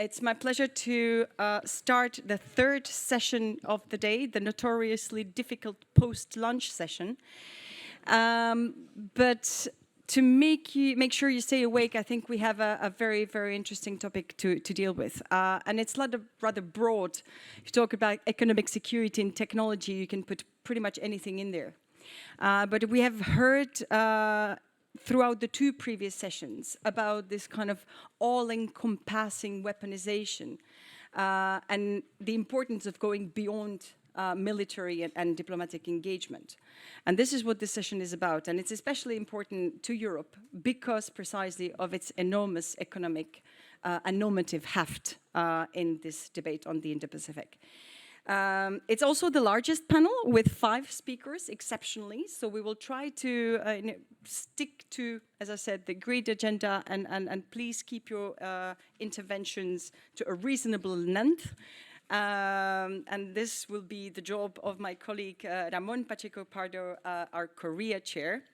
It's my pleasure to start the third session of the day, the notoriously difficult post-lunch session. But to make sure you stay awake, I think we have a very, very interesting topic to deal with. And it's rather broad. If you talk about economic security and technology, you can put pretty much anything in there. But we have heard throughout the two previous sessions about this kind of all-encompassing weaponization and the importance of going beyond military and diplomatic engagement. And this is what this session is about. And it's especially important to Europe because precisely of its enormous economic and normative heft in this debate on the Indo-Pacific. It's also the largest panel with 5 speakers, exceptionally. So we will try to stick to, as I said, the agreed agenda and please keep your interventions to a reasonable length. And this will be the job of my colleague Ramon Pacheco Pardo, our Korea chair.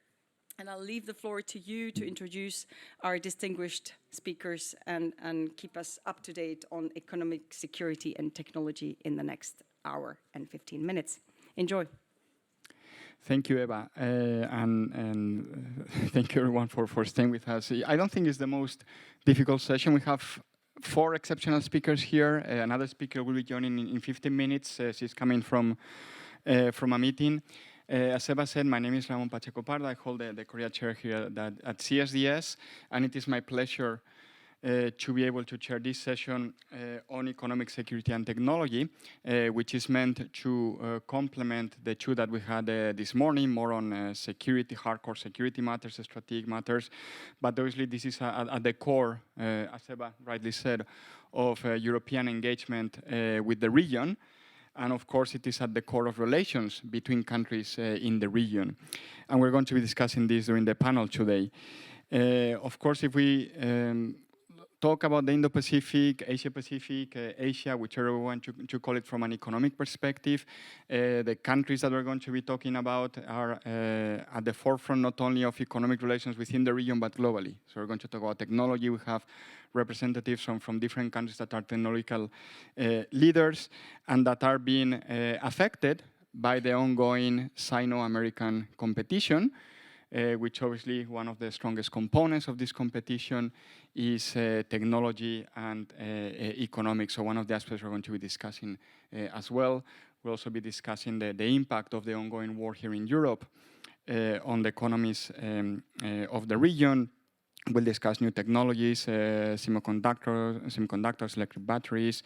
And I'll leave the floor to you to introduce our distinguished speakers and keep us up to date on economic security and technology in the next hour and 15 minutes. Enjoy. Thank you, Eva, and thank you everyone for staying with us. I don't think it's the most difficult session. We have 4 exceptional speakers here. Another speaker will be joining in 15 minutes. She's coming from a meeting. As Eva said, my name is Ramon Pacheco Pardo. I hold the Korea chair here at CSDS, and it is my pleasure to be able to chair this session on economic security and technology, which is meant to complement the 2 that we had this morning, more on security, hardcore security matters, strategic matters. But obviously, this is at the core, as Eva rightly said, of European engagement with the region. And of course, it is at the core of relations between countries in the region. And we're going to be discussing this during the panel today. Of course, if we talk about the Indo-Pacific, Asia-Pacific, Asia, whichever we want to call it from an economic perspective, the countries that we're going to be talking about are at the forefront not only of economic relations within the region, but globally. So we're going to talk about technology. We have representatives from different countries that are technological leaders and that are being affected by the ongoing Sino-American competition, which obviously one of the strongest components of this competition is technology and economics. So one of the aspects we're going to be discussing as well. We'll also be discussing the impact of the ongoing war here in Europe on the economies of the region. We'll discuss new technologies, semiconductors, electric batteries,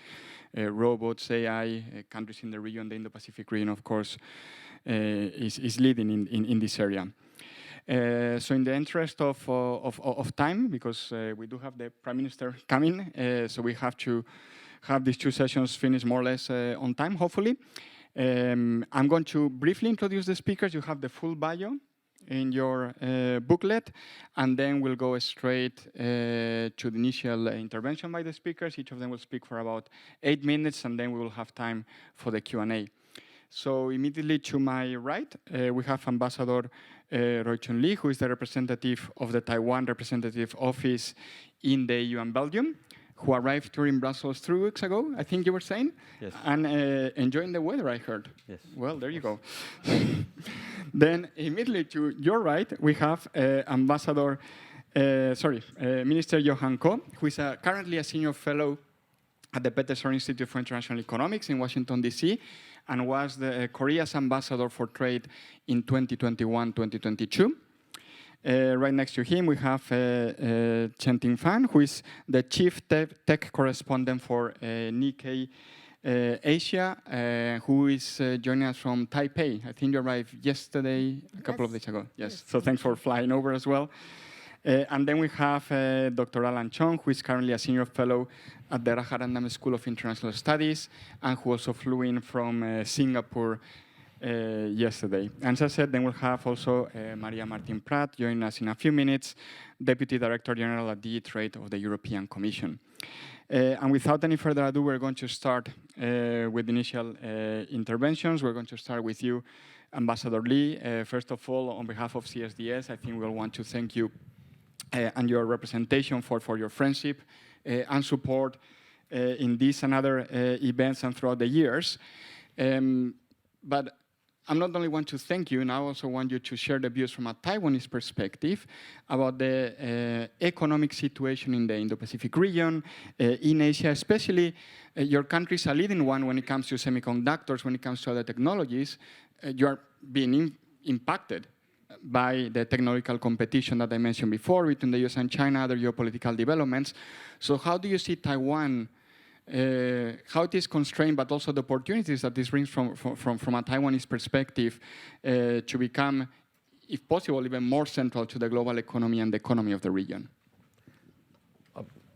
robots, AI, countries in the region. The Indo-Pacific region, of course, is leading in this area. So in the interest of time, because we do have the Prime Minister coming, so we have to have these 2 sessions finished more or less on time, hopefully. I'm going to briefly introduce the speakers. You have the full bio in your booklet, and then we'll go straight to the initial intervention by the speakers. Each of them will speak for about 8 minutes, and then we will have time for the Q&A. So immediately to my right, we have Ambassador Chun, who is the representative of the Taiwan Representative Office in the EU and Belgium, who arrived here in Brussels 3 weeks ago, I think you were saying? Yes. And enjoying the weather, I heard. Yes. Well, there you go. Then immediately to your right, we have Minister Han-koo, who is currently a senior fellow at the Peterson Institute for International Economics in Washington, D.C., and was the Korea's ambassador for trade in 2021-2022. Right next to him, we have Ting-Fang, who is the chief tech correspondent for Nikkei Asia, who is joining us from Taipei. I think you arrived yesterday, a couple of days ago. Yes, so thanks for flying over as well. And then we have Dr. Chong, who is currently a senior fellow at the Rajaratnam School of International Studies, and who also flew in from Singapore yesterday. And as I said, then we'll have also Maria Martin-Prat joining us in a few minutes, Deputy Director General at DG Trade of the European Commission. And without any further ado, we're going to start with initial interventions. We're going to start with you, Ambassador Lee. First of all, on behalf of CSDS, I think we'll want to thank you and your representation for your friendship and support in these and other events and throughout the years. But I not only want to thank you, and I also want you to share the views from a Taiwanese perspective about the economic situation in the Indo-Pacific region, in Asia, especially your country is a leading one when it comes to semiconductors, when it comes to other technologies. You are being impacted by the technological competition that I mentioned before between the US and China, other geopolitical developments. So how do you see Taiwan, how it is constrained, but also the opportunities that this brings from a Taiwanese perspective to become, if possible, even more central to the global economy and the economy of the region?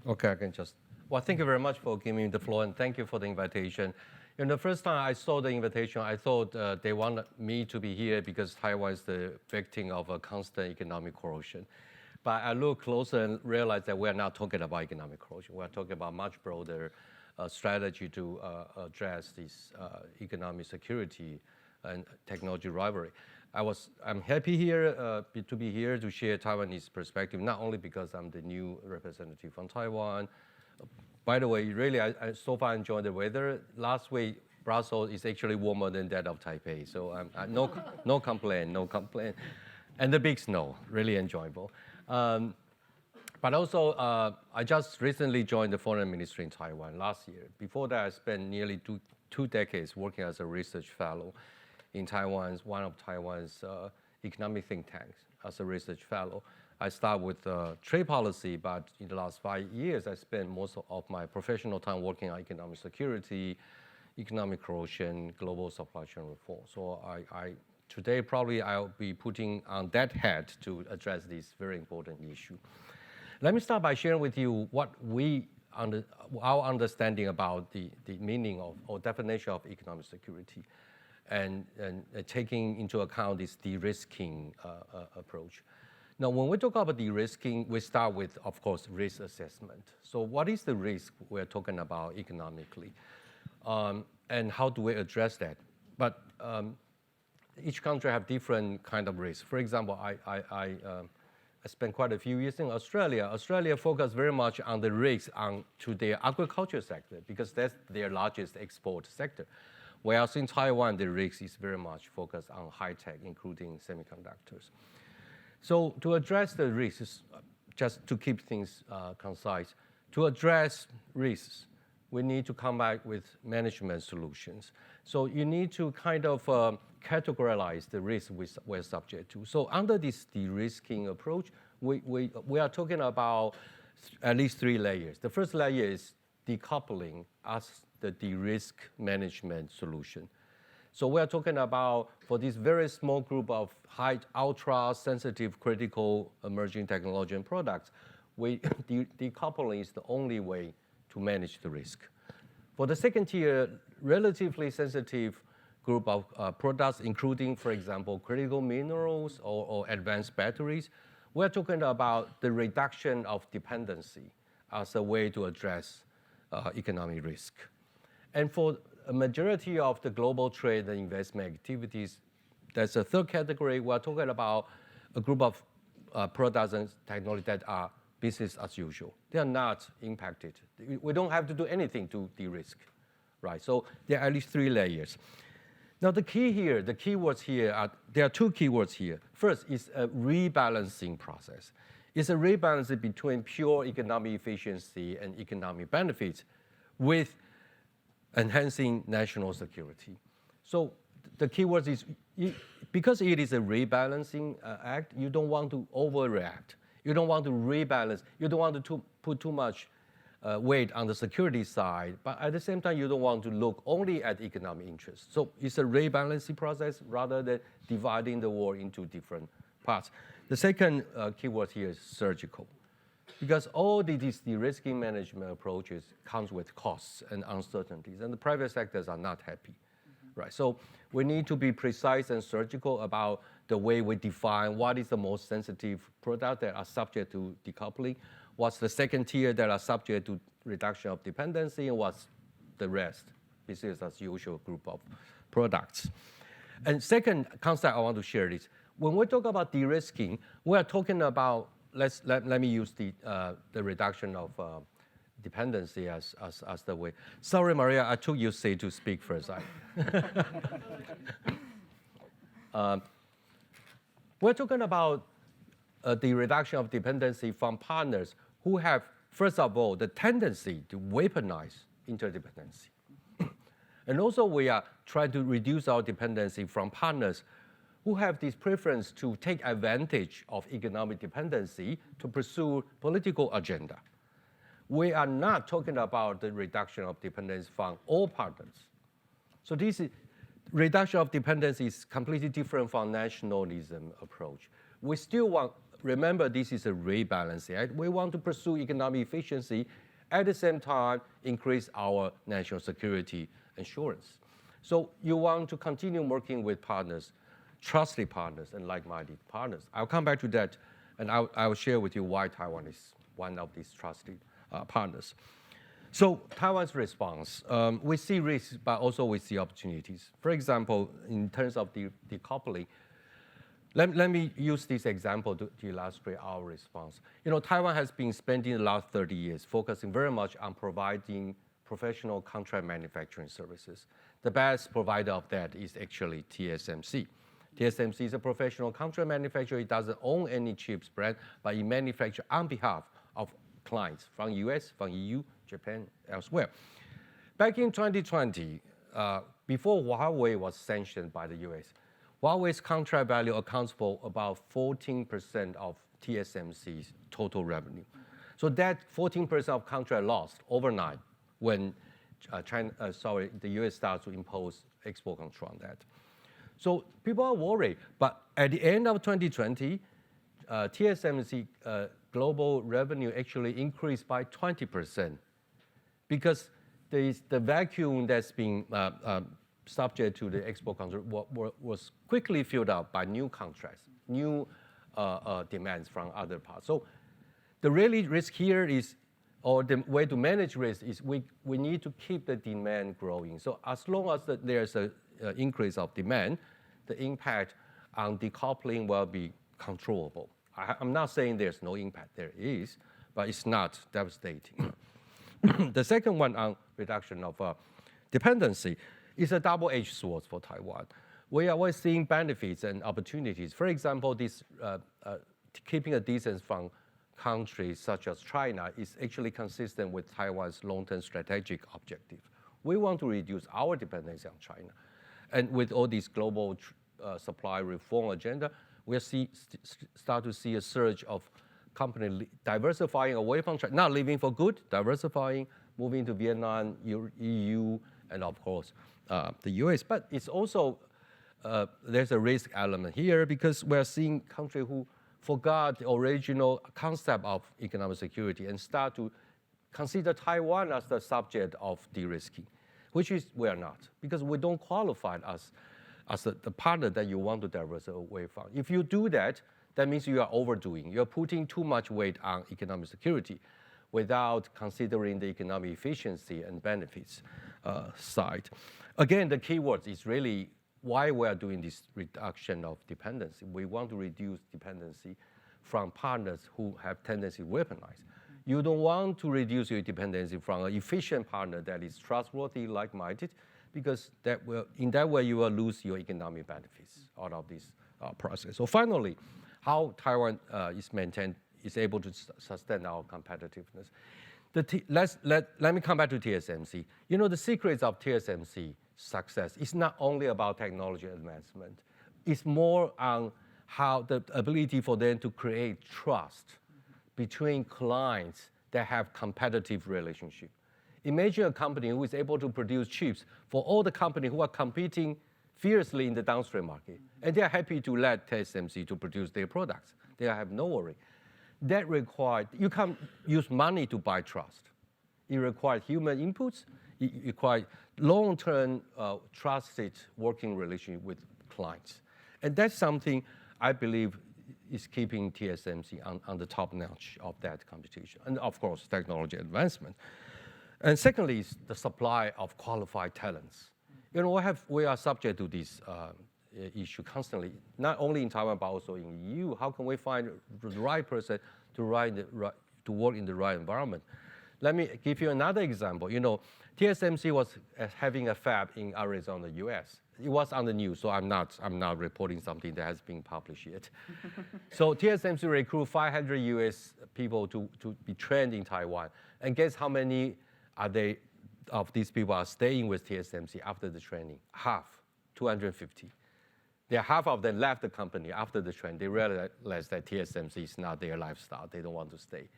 Okay, I can just. Well, thank you very much for giving me the floor, and thank you for the invitation. The first time I saw the invitation, I thought they wanted me to be here because Taiwan is the victim of a constant economic corrosion. But I look closer and realize that we're not talking about economic corrosion. We're talking about much broader strategy to address this economic security and technology rivalry. I'm happy here to be here to share Taiwanese perspective, not only because I'm the new representative from Taiwan. By the way, really, I so far enjoyed the weather. Last week, Brussels is actually warmer than that of Taipei, so no complaint, no complaint. And the big snow, really enjoyable. But also, I just recently joined the foreign ministry in Taiwan last year. Before that, I spent nearly two decades working as a research fellow in one of Taiwan's economic think tanks as a research fellow. I started with trade policy, but in the last 5 years, I spent most of my professional time working on economic security, economic corrosion, global supply chain reform. So today, probably I'll be putting on that hat to address this very important issue. Let me start by sharing with you what our understanding about the meaning of or definition of economic security and taking into account this de-risking approach. Now, when we talk about de-risking, we start with, of course, risk assessment. So what is the risk we're talking about economically? And how do we address that? But each country have different kind of risk. For example, I spent quite a few years in Australia. Australia focused very much on the risks to their agriculture sector because that's their largest export sector. Whereas in Taiwan, the risk is very much focused on high tech, including semiconductors. So to address the risks, just to keep things concise, to address risks, we need to come back with management solutions. So you need to kind of categorize the risk we're subject to. So under this de-risking approach, we are talking about at least 3 layers. The first layer is decoupling as the de-risk management solution. So we're talking about, for this very small group of ultra-sensitive, critical emerging technology and products, decoupling is the only way to manage the risk. For the second tier, relatively sensitive group of products, including, for example, critical minerals or advanced batteries, we're talking about the reduction of dependency as a way to address economic risk. And for a majority of the global trade and investment activities, there's a third category. We're talking about a group of products and technology that are business as usual. They are not impacted. We don't have to do anything to de-risk, right? So there are at least 3 layers. Now the key here, the keywords here, there are 2 keywords here. First is a rebalancing process. It's a rebalancing between pure economic efficiency and economic benefits with enhancing national security. So the keyword is, because it is a rebalancing act, you don't want to overreact. You don't want to rebalance. You don't want to put too much weight on the security side, but at the same time, you don't want to look only at economic interests. So it's a rebalancing process rather than dividing the war into different parts. The second keyword here is surgical, because all these de-risking management approaches comes with costs and uncertainties, and the private sectors are not happy, right? So we need to be precise and surgical about the way we define what is the most sensitive product that are subject to decoupling, what's the second tier that are subject to reduction of dependency, and what's the rest, business as usual group of products. And second concept I want to share is, when we talk about de-risking, we are talking about, let me use the reduction of dependency as the way. Sorry, Maria, I took you say to speak first. We're talking about the reduction of dependency from partners who have, first of all, the tendency to weaponize interdependency. And also we are trying to reduce our dependency from partners who have this preference to take advantage of economic dependency to pursue political agenda. We are not talking about the reduction of dependence from all partners. So this reduction of dependency is completely different from nationalism approach. We still want, remember this is a rebalancing, right? We want to pursue economic efficiency, at the same time increase our national security assurance. So you want to continue working with partners, trusted partners and like-minded partners. I'll come back to that, and I'll share with you why Taiwan is one of these trusted partners. So Taiwan's response, we see risks, but also we see opportunities. For example, in terms of decoupling, let me use this example to illustrate our response. You know, Taiwan has been spending the last 30 years focusing very much on providing professional contract manufacturing services. The best provider of that is actually TSMC. TSMC is a professional contract manufacturer. It doesn't own any chips brand, but it manufactures on behalf of clients from US, from EU, Japan, elsewhere. Back in 2020, before Huawei was sanctioned by the US, Huawei's contract value accounts for about 14% of TSMC's total revenue. So that 14% of contract lost overnight when the US starts to impose export control on that. So people are worried, but at the end of 2020, TSMC global revenue actually increased by 20% because the vacuum that's been subject to the export control was quickly filled up by new contracts, new demands from other parts. So the really risk here is, or the way to manage risk is we need to keep the demand growing. So as long as there's an increase of demand, the impact on decoupling will be controllable. I'm not saying there's no impact, there is, but it's not devastating. The second one on reduction of dependency is a double-edged sword for Taiwan. We are always seeing benefits and opportunities. For example, this keeping a distance from countries such as China is actually consistent with Taiwan's long-term strategic objective. We want to reduce our dependency on China. And with all these global supply reform agenda, we start to see a surge of companies diversifying away from China, not leaving for good, diversifying, moving to Vietnam, EU, and of course, the US. But it's also, there's a risk element here because we're seeing countries who forgot the original concept of economic security and start to consider Taiwan as the subject of de-risking, which is we are not, because we don't qualify as the partner that you want to diversify away from. If you do that, that means you are overdoing. You're putting too much weight on economic security without considering the economic efficiency and benefits side. Again, the key word is really why we are doing this reduction of dependency. We want to reduce dependency from partners who have tendency to weaponize. You don't want to reduce your dependency from an efficient partner that is trustworthy, like-minded, because in that way you will lose your economic benefits out of this process. So finally, how Taiwan is able to sustain our competitiveness. Let me come back to TSMC. You know, the secrets of TSMC success is not only about technology advancement. It's more on how the ability for them to create trust between clients that have competitive relationship. Imagine a company who is able to produce chips for all the companies who are competing fiercely in the downstream market, and they are happy to let TSMC to produce their products. They have no worry. That requires, you can't use money to buy trust. It requires human inputs. It requires long-term trusted working relationship with clients. And that's something I believe is keeping TSMC on the top notch of that competition. And of course, technology advancement. And secondly, is the supply of qualified talents. You know, we are subject to this issue constantly, not only in Taiwan, but also in EU. How can we find the right person to work in the right environment? Let me give you another example. You know, TSMC was having a fab in Arizona, US. It was on the news, so I'm not reporting something that has been published yet. So TSMC recruit 500 US people to be trained in Taiwan. And guess how many of these people are staying with TSMC after the training? Half, 250. Half of them left the company after the training. They realized that TSMC is not their lifestyle. They don't want to stay.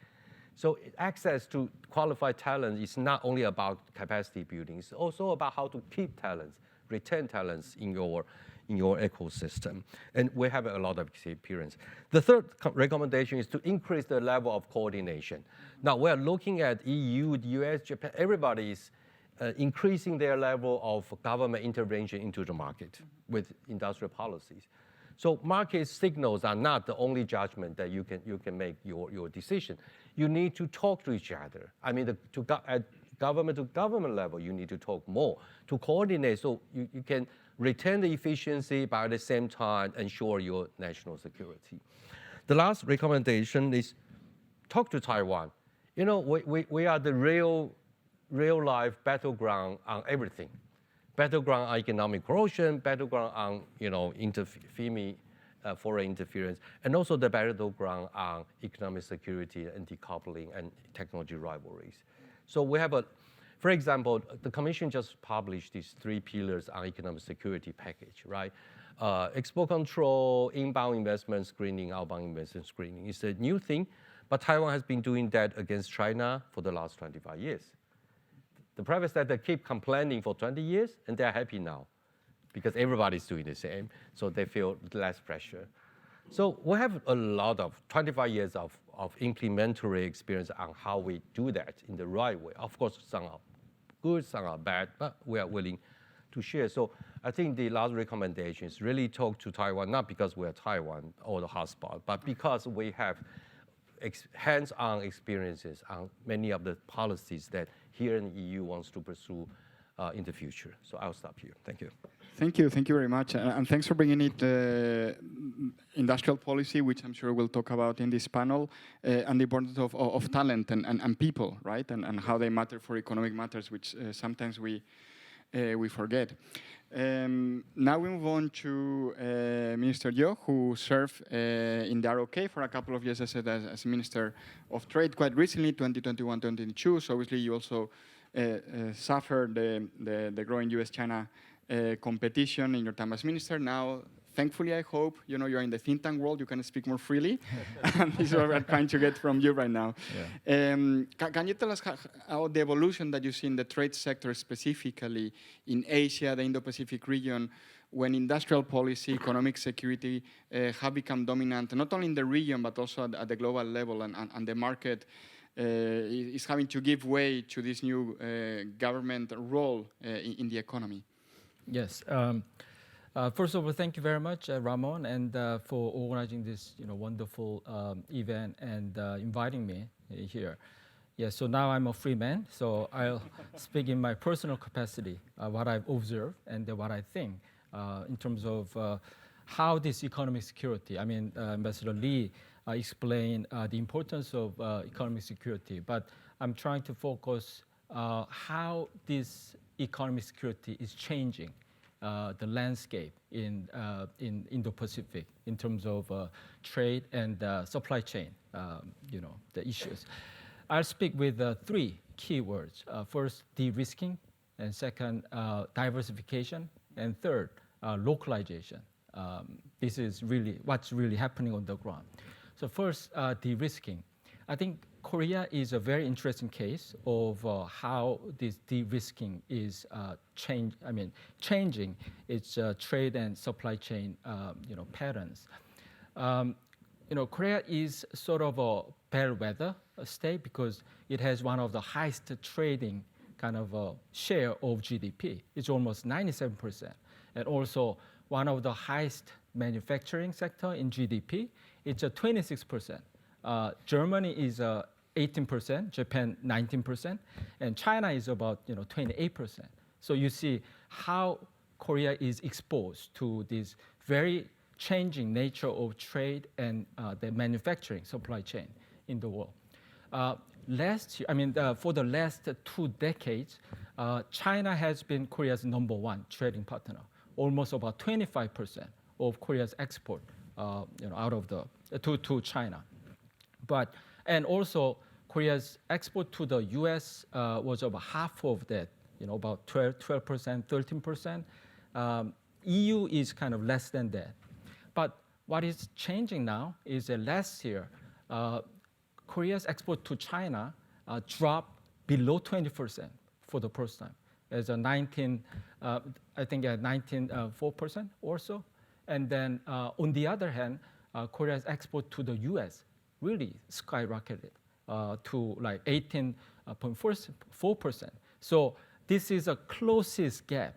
So access to qualified talent is not only about capacity building. It's also about how to keep talents, retain talents in your ecosystem. And we have a lot of experience. The third recommendation is to increase the level of coordination. Now, we're looking at EU, the US, Japan, everybody is increasing their level of government intervention into the market with industrial policies. So market signals are not the only judgment that you can make your decision. You need to talk to each other. I mean, at government to government level, you need to talk more to coordinate so you can retain the efficiency, but at the same time ensure your national security. The last recommendation is talk to Taiwan. You know, we are the real life battleground on everything. Battleground on economic corrosion, battleground on foreign interference, and also the battleground on economic security and decoupling and technology rivalries. So we have for example, the Commission just published these 3 pillars on economic security package, right? Export control, inbound investment screening, outbound investment screening. It's a new thing, but Taiwan has been doing that against China for the last 25 years. The private sector keep complaining for 20 years, and they're happy now because everybody's doing the same, so they feel less pressure. So we have a lot of 25 years of implementary experience on how we do that in the right way. Of course, some are good, some are bad, but we are willing to share. So I think the last recommendation is really talk to Taiwan, not because we're Taiwan or the hotspot, but because we have hands-on experiences on many of the policies that here in the EU wants to pursue in the future. So I'll stop here. Thank you. Thank you very much. And thanks for bringing it industrial policy, which I'm sure we'll talk about in this panel, and the importance of talent and people, right? And how they matter for economic matters, which sometimes we forget. Now we move on to Minister Yo, who served in the ROK for a couple of years as Minister of Trade quite recently, 2021-2022. So obviously you also suffered the growing US-China competition in your time as minister. Now, thankfully, I hope, you're in the think tank world, you can speak more freely. And this is what we're trying to get from you right now. Yeah. Can you tell us how the evolution that you see in the trade sector, specifically in Asia, the Indo-Pacific region, when industrial policy, economic security have become dominant, not only in the region, but also at the global level, and the market is having to give way to this new government role in the economy? Yes. First of all, thank you very much, Ramon, and for organizing this wonderful event and inviting me here. Yeah, so now I'm a free man, so I'll speak in my personal capacity, what I've observed and what I think in terms of how this economic security, Ambassador Lee explained the importance of economic security, but I'm trying to focus how this economic security is changing the landscape in Indo-Pacific in terms of trade and supply chain, the issues. I'll speak with 3 key words. First, de-risking, and second, diversification, and third, localization. This is really what's really happening on the ground. So first, de-risking. I think Korea is a very interesting case of how this de-risking is changing its trade and supply chain patterns. Korea is sort of a bellwether state because it has one of the highest trading kind of share of GDP. It's almost 97%, and also one of the highest manufacturing sector in GDP. It's 26%. Germany is 18%, Japan 19%, and China is about 28%. So you see how Korea is exposed to this very changing nature of trade and the manufacturing supply chain in the world. last year, I mean, for the last 2 decades, China has been Korea's #1 trading partner. Almost about 25% of Korea's export, out of the to China. And also Korea's export to the U.S. Was about half of that, about 12%, 13%. EU is kind of less than that. But what is changing now is that last year, Korea's export to China dropped below 20% for the first time. As a 19.4% or so. And then on the other hand, Korea's export to the U.S. really skyrocketed to like 18.4%. So this is a closest gap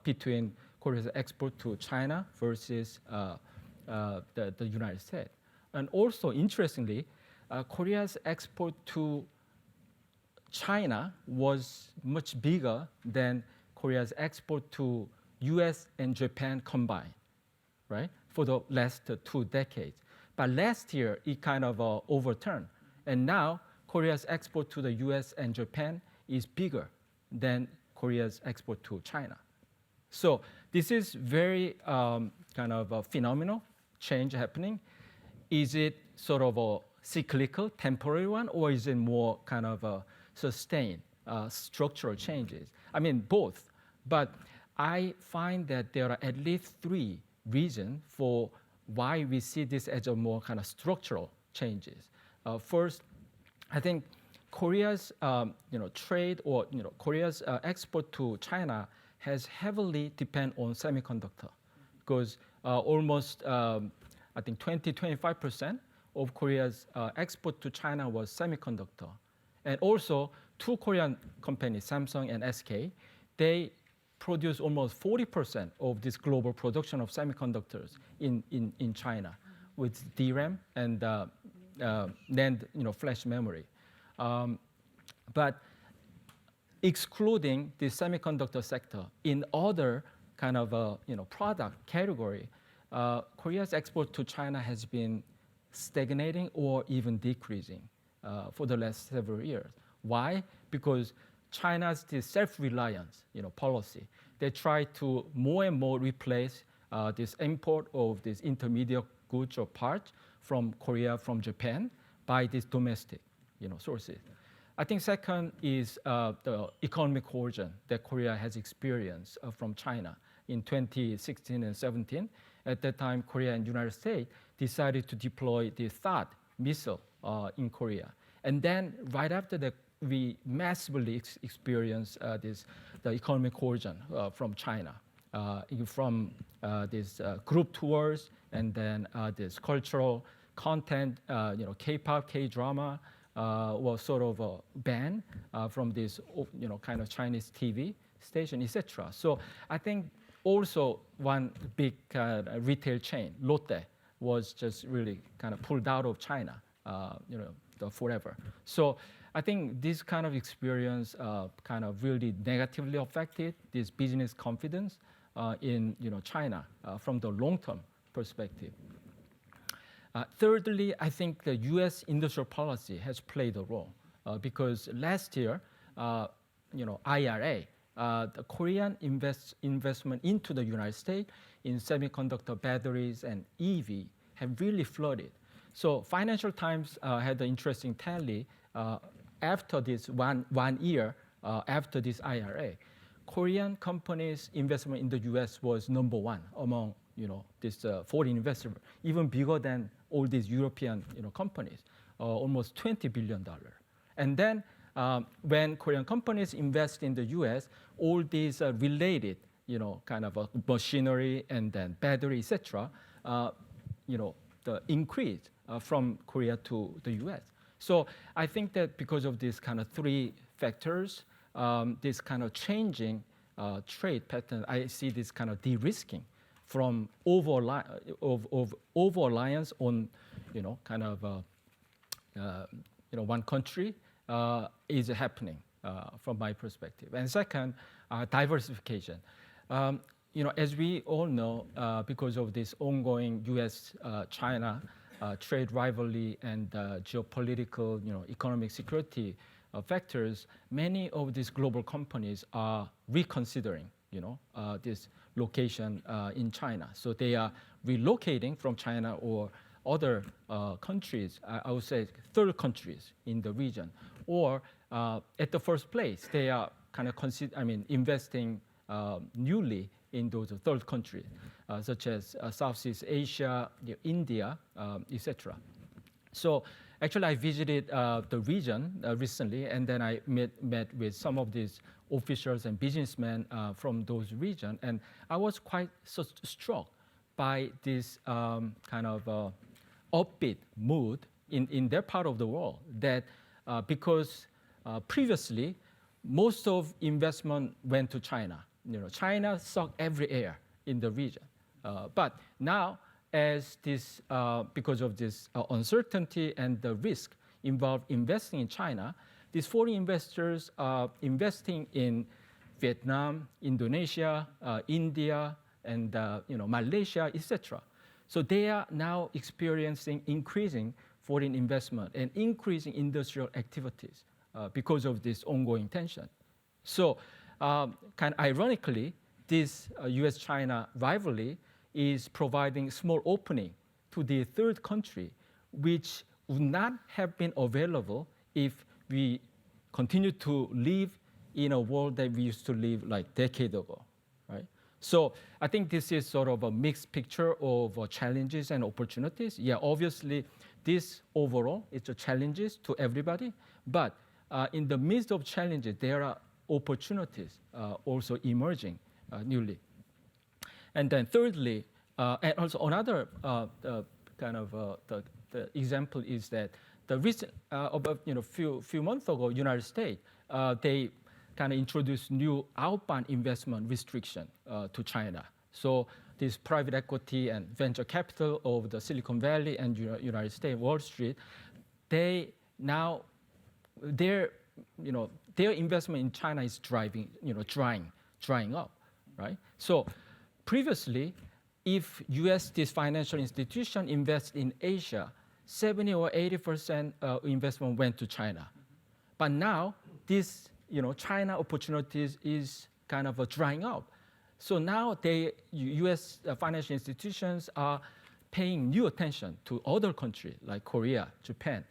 between Korea's export to China versus the United States. And also, interestingly, Korea's export to China was much bigger than Korea's export to US and Japan combined, right? For the last 2 decades. But last year, it kind of overturned. And now, Korea's export to the US and Japan is bigger than Korea's export to China. So this is very kind of a phenomenal change happening. Is it sort of a cyclical, temporary one, or is it more kind of a sustained structural changes? I mean, both. But I find that there are at least 3 reasons for why we see this as a more kind of structural changes. First, I think Korea's trade or Korea's export to China has heavily depend on semiconductor, because almost I think 20-25% of Korea's export to China was semiconductor, and also 2 Korean companies, Samsung and SK, they produce almost 40% of this global production of semiconductors in China, with DRAM and NAND, flash memory. But excluding the semiconductor sector, in other kind of product category, Korea's export to China has been stagnating or even decreasing for the last several years. Why? Because China's this self-reliance, policy. They try to more and more replace this import of this intermediate goods or parts from Korea, from Japan, by this domestic, sources. I think second is the economic coercion that Korea has experienced from China in 2016 and 17. At that time, Korea and United States decided to deploy the THAAD missile in Korea. And then right after that, we massively experienced the economic coercion from China, from these group tours, and then this cultural content, K-pop, K-drama was sort of banned from this, kind of Chinese TV station, etc. So I think also one big retail chain, Lotte, was just really kind of pulled out of China, forever. So I think this kind of experience kind of really negatively affected this business confidence in China from the long-term perspective. Thirdly, I think the U.S. industrial policy has played a role because last year, IRA, the Korean investment into the United States in semiconductor batteries and EV have really flooded. So Financial Times had an interesting tally after this one year after this IRA. Korean companies' investment in the U.S. was #1 among this foreign investment, even bigger than all these European companies, almost $20 billion. And then when Korean companies invest in the U.S., all these related, kind of machinery and then battery, etc., the increase from Korea to the U.S. So I think that because of these kind of 3 factors, this kind of changing trade pattern, I see this kind of de-risking from over-reliance on, kind of, one country is happening from my perspective. And second, diversification. As we all know, because of this ongoing U.S.-China trade rivalry and geopolitical, economic security factors, many of these global companies are reconsidering, this location in China. So they are relocating from China or other countries, I would say third countries in the region, or at the first place, they are kind of investing newly in those third countries, such as Southeast Asia, India, etc. So actually, I visited the region recently, and then I met with some of these officials and businessmen from those regions, and I was quite struck by this kind of upbeat mood in their part of the world. That because previously, most of investment went to China. China sucked every air in the region, but now, as this, because of this uncertainty and the risk involved investing in China, these foreign investors are investing in Vietnam, Indonesia, India, and Malaysia, etc. So they are now experiencing increasing foreign investment and increasing industrial activities because of this ongoing tension. So kind of ironically, this US-China rivalry is providing small opening to the third country, which would not have been available if we continue to live in a world that we used to live like decade ago, right? So I think this is sort of a mixed picture of challenges and opportunities. Yeah, obviously, this overall is a challenges to everybody, but in the midst of challenges, there are opportunities also emerging newly. And then thirdly, and also another kind of the example is that the recent about few months ago, United States they kind of introduced new outbound investment restriction to China. So this private equity and venture capital of the Silicon Valley and United States Wall Street, they now their investment in China is drying up, right? So previously, if U.S. this financial institution invest in Asia, 70 or 80% investment went to China. But now this China opportunities is kind of drying up. So now U.S. financial institutions are paying new attention to other countries like Korea, Japan,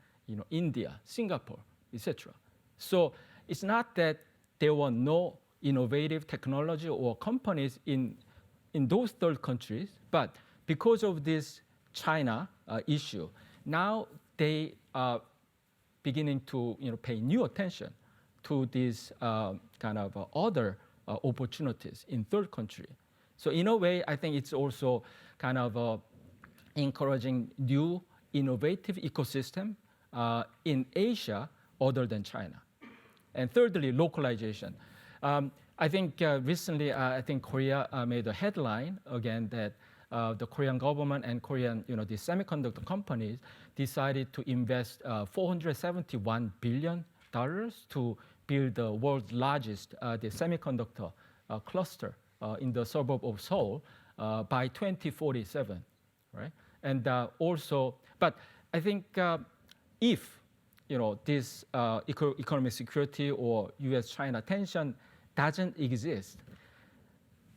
India, Singapore, etc. So it's not that there were no innovative technology or companies in those third countries, but because of this China issue, now they are beginning to pay new attention to these kind of other opportunities in third country. So in a way, I think it's also kind of encouraging new innovative ecosystem in Asia other than China. And thirdly, localization. I think recently, I think Korea made a headline again that the Korean government and Korean, the semiconductor companies decided to invest $471 billion to build the world's largest the semiconductor cluster in the suburb of Seoul by 2047, right? And also, but I think if this economic security or U.S.-China tension doesn't exist,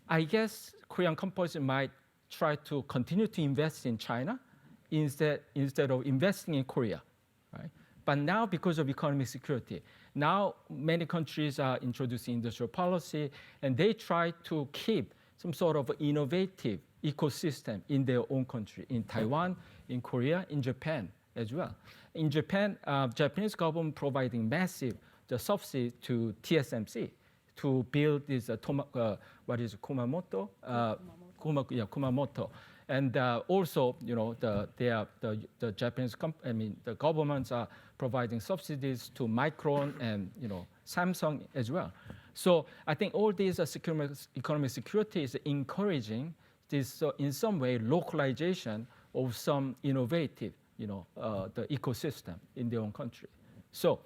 I guess Korean companies might try to continue to invest in China instead of investing in Korea, right? But now, because of economic security, now many countries are introducing industrial policy, and they try to keep some sort of innovative ecosystem in their own country, in Taiwan, in Korea, in Japan as well. In Japan, Japanese government providing massive subsidy to TSMC to build this Kumamoto, Kumamoto, and also the Japanese the governments are providing subsidies to Micron and Samsung as well. So I think all these economic security is encouraging this in some way localization of some innovative the ecosystem in their own country. So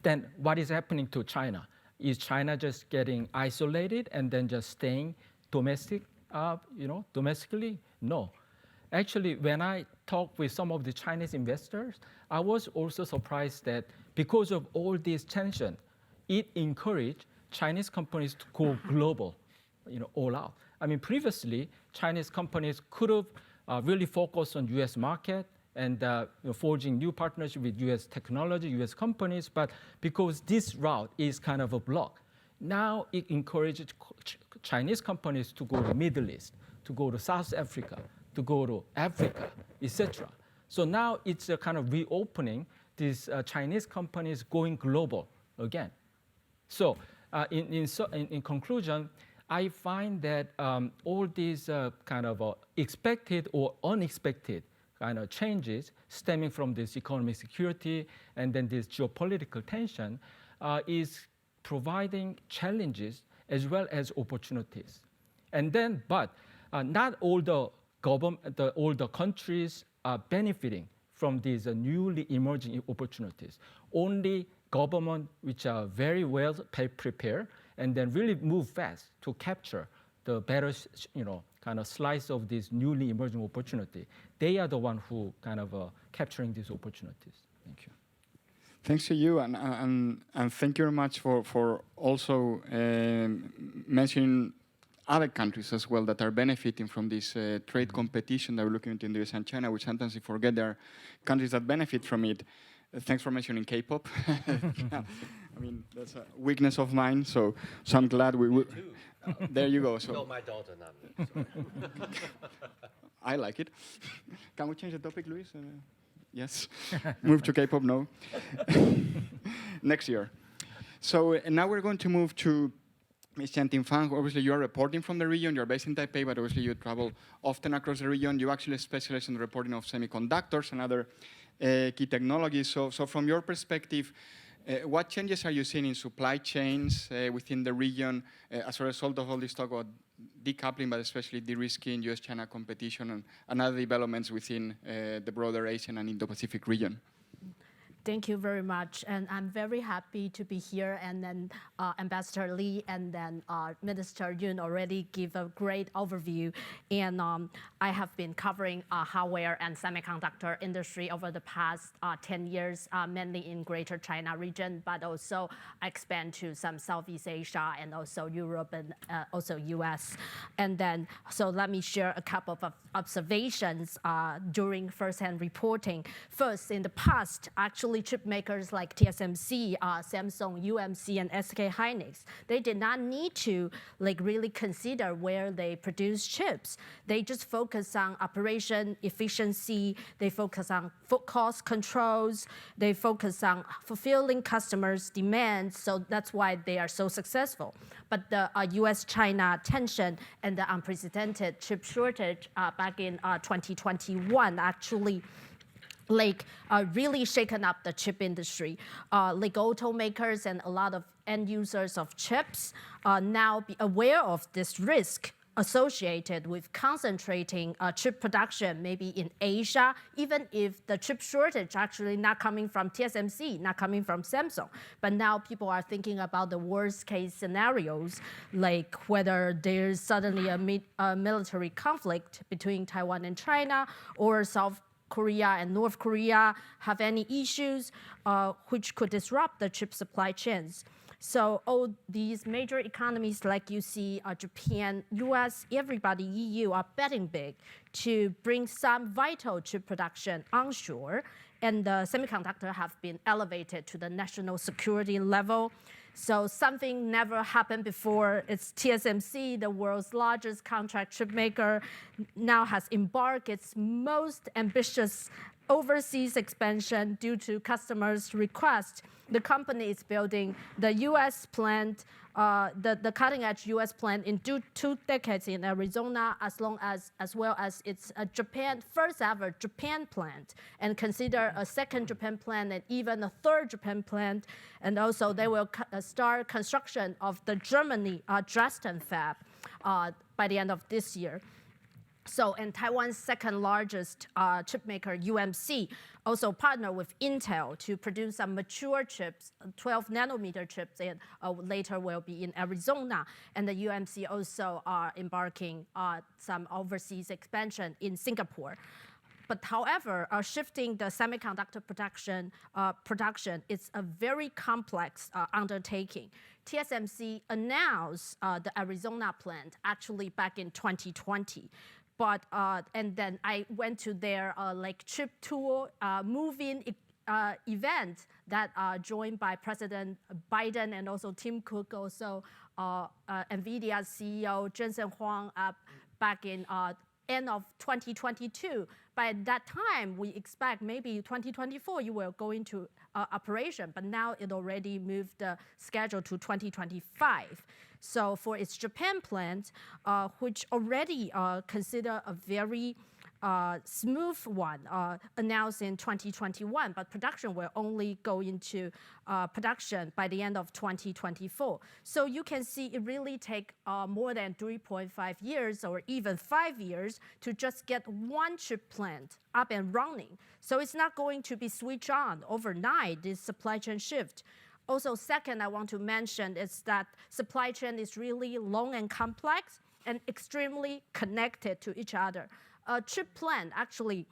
then what is happening to China? Is China just getting isolated and then just staying domestically? No. Actually, when I talked with some of the Chinese investors, I was also surprised that because of all this tension, it encouraged Chinese companies to go global, all out. I mean, previously, Chinese companies could have really focused on U.S. market and forging new partnerships with U.S. technology, U.S. companies, but because this route is kind of a block, now it encourages Chinese companies to go to Middle East, to go to South Africa, to go to Africa, etc. So now it's a kind of reopening these Chinese companies going global again. So in conclusion, I find that all these kind of expected or unexpected kind of changes stemming from this economic security and then this geopolitical tension is providing challenges as well as opportunities. And then, but not all the all the countries are benefiting from these newly emerging opportunities. Only government which are very well prepared and then really move fast to capture the better, kind of slice of this newly emerging opportunity. They are the one who kind of capturing these opportunities. Thank you. Thanks to you, and thank you very much for also mentioning other countries as well that are benefiting from this trade competition that we're looking at in the US and China, which sometimes we forget there are countries that benefit from it. Thanks for mentioning K-pop. I mean, that's a weakness of mine, so I'm glad we there you go. So No, my daughter not. I like it. Can we change the topic, Luis? Yes. Move to K-pop? No. Next year. So now we're going to move to Ms. Ting-Fang. Obviously, you are reporting from the region. You're based in Taipei, but obviously you travel often across the region. You actually specialize in the reporting of semiconductors and other key technologies. So from your perspective, what changes are you seeing in supply chains within the region as a result of all this talk about decoupling, but especially de-risking US-China competition and other developments within the broader Asian and Indo-Pacific region? Thank you very much, and I'm very happy to be here. And then Ambassador Lee and then Minister Yun already give a great overview. And I have been covering hardware and semiconductor industry over the past 10 years, mainly in Greater China region, but also I expand to some Southeast Asia and also Europe and also US. And then, so let me share a couple of observations during first-hand reporting. First, in the past, actually chip makers like TSMC, Samsung, UMC, and SK Hynix, they did not need to really consider where they produce chips. They just focus on operation efficiency, they focus on cost controls, they focus on fulfilling customers' demands, so that's why they are so successful. But the US-China tension and the unprecedented chip shortage back in 2021 actually really shaken up the chip industry. Like automakers and a lot of end users of chips now be aware of this risk associated with concentrating chip production maybe in Asia, even if the chip shortage actually not coming from TSMC, not coming from Samsung. But now people are thinking about the worst case scenarios, like whether there's suddenly a military conflict between Taiwan and China, or South Korea and North Korea have any issues which could disrupt the chip supply chains. So all these major economies like you see, Japan, US, everybody, EU are betting big to bring some vital chip production onshore, and the semiconductor have been elevated to the national security level. So something never happened before. It's TSMC, the world's largest contract chip maker, now has embarked its most ambitious overseas expansion due to customers' request. The company is building the U.S. plant, the cutting-edge U.S. plant in two decades in Arizona, as well as its first ever Japan plant, and consider a second Japan plant and even a third Japan plant. And also they will start construction of the Germany Dresden fab by the end of this year. So, and Taiwan's second largest chip maker, UMC, also partnered with Intel to produce some mature chips, 12 nanometer chips, and later will be in Arizona. And the UMC also are embarking on some overseas expansion in Singapore. But however, shifting the semiconductor production is a very complex undertaking. TSMC announced the Arizona plant actually back in 2020. But, and then I went to their like chip tour move-in event that joined by President Biden and also Tim Cook, also NVIDIA's CEO Jensen Huang back in end of 2022. By that time, we expect maybe 2024 you will go into operation, but now it already moved the schedule to 2025. So for its Japan plant, which already consider a very smooth one, announced in 2021, but production will only go into production by the end of 2024. So you can see it really take more than 3.5 years or even 5 years to just get one chip plant up and running. So it's not going to be switched on overnight, this supply chain shift. Also, second, I want to mention is that supply chain is really long and complex and extremely connected to each other. A chip plant actually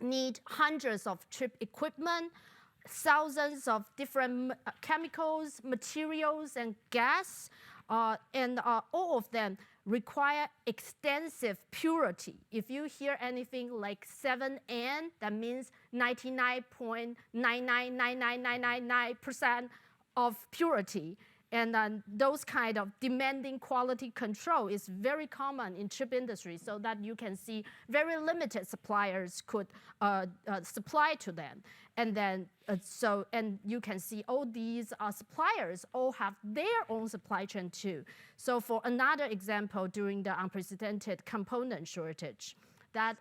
need hundreds of chip equipment, thousands of different chemicals, materials, and gas, and all of them require extensive purity. If you hear anything like 7N, that means 99.999999% of purity. And those kind of demanding quality control is very common in chip industry, so that you can see very limited suppliers could supply to them. And then, and you can see all these suppliers all have their own supply chain too. So for another example, during the unprecedented component shortage, that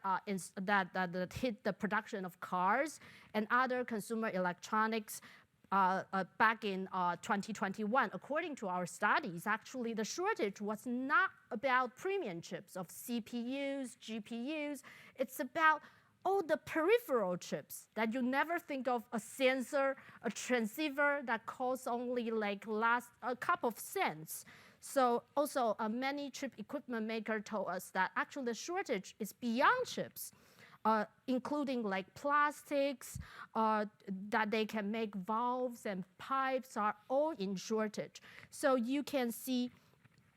hit the production of cars and other consumer electronics, back in 2021, according to our studies, actually the shortage was not about premium chips of CPUs, GPUs. It's about all the peripheral chips that you never think of, a sensor, a transceiver that costs only like a couple of cents. So also many chip equipment makers told us that actually the shortage is beyond chips. Including like plastics, that they can make valves and pipes are all in shortage. So you can see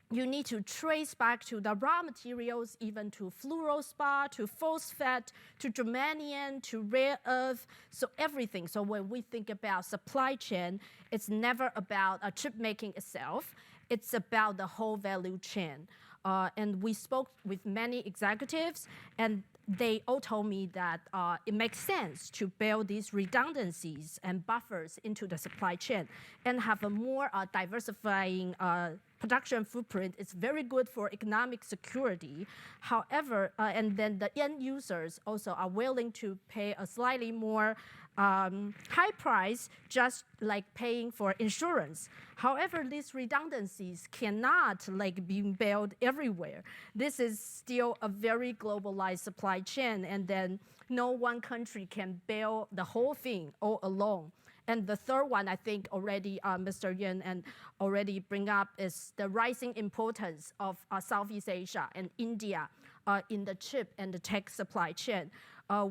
you need to trace back to the raw materials, even to fluorspar, to phosphate, to germanium, to rare earth, so everything. So when we think about supply chain, it's never about a chip making itself. It's about the whole value chain. And we spoke with many executives, and they all told me that it makes sense to build these redundancies and buffers into the supply chain and have a more diversifying production footprint. It's very good for economic security. However, and then the end users also are willing to pay a slightly more high price, just like paying for insurance. However, these redundancies cannot like be built everywhere. This is still a very globalized supply chain, and then no one country can build the whole thing all alone. And the third one, I think already Mr. Yuan and already bring up, is the rising importance of Southeast Asia and India in the chip and the tech supply chain.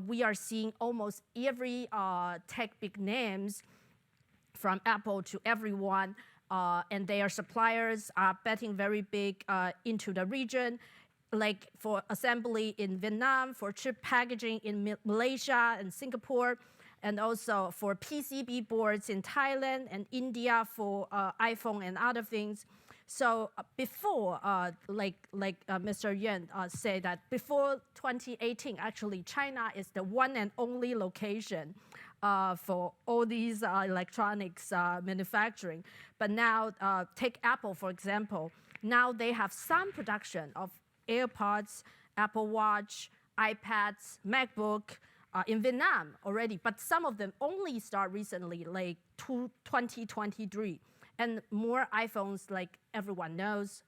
We are seeing almost every tech big names, from Apple to everyone, and their suppliers are betting very big into the region, like for assembly in Vietnam, for chip packaging in Malaysia and Singapore, and also for PCB boards in Thailand and India for iPhone and other things. So before, Mr. Yuan said that before 2018, actually China is the one and only location for all these electronics manufacturing. But now, take Apple, for example. Now they have some production of AirPods, Apple Watch, iPads, MacBook in Vietnam already, but some of them only start recently, like 2023. and more iPhones, like everyone knows,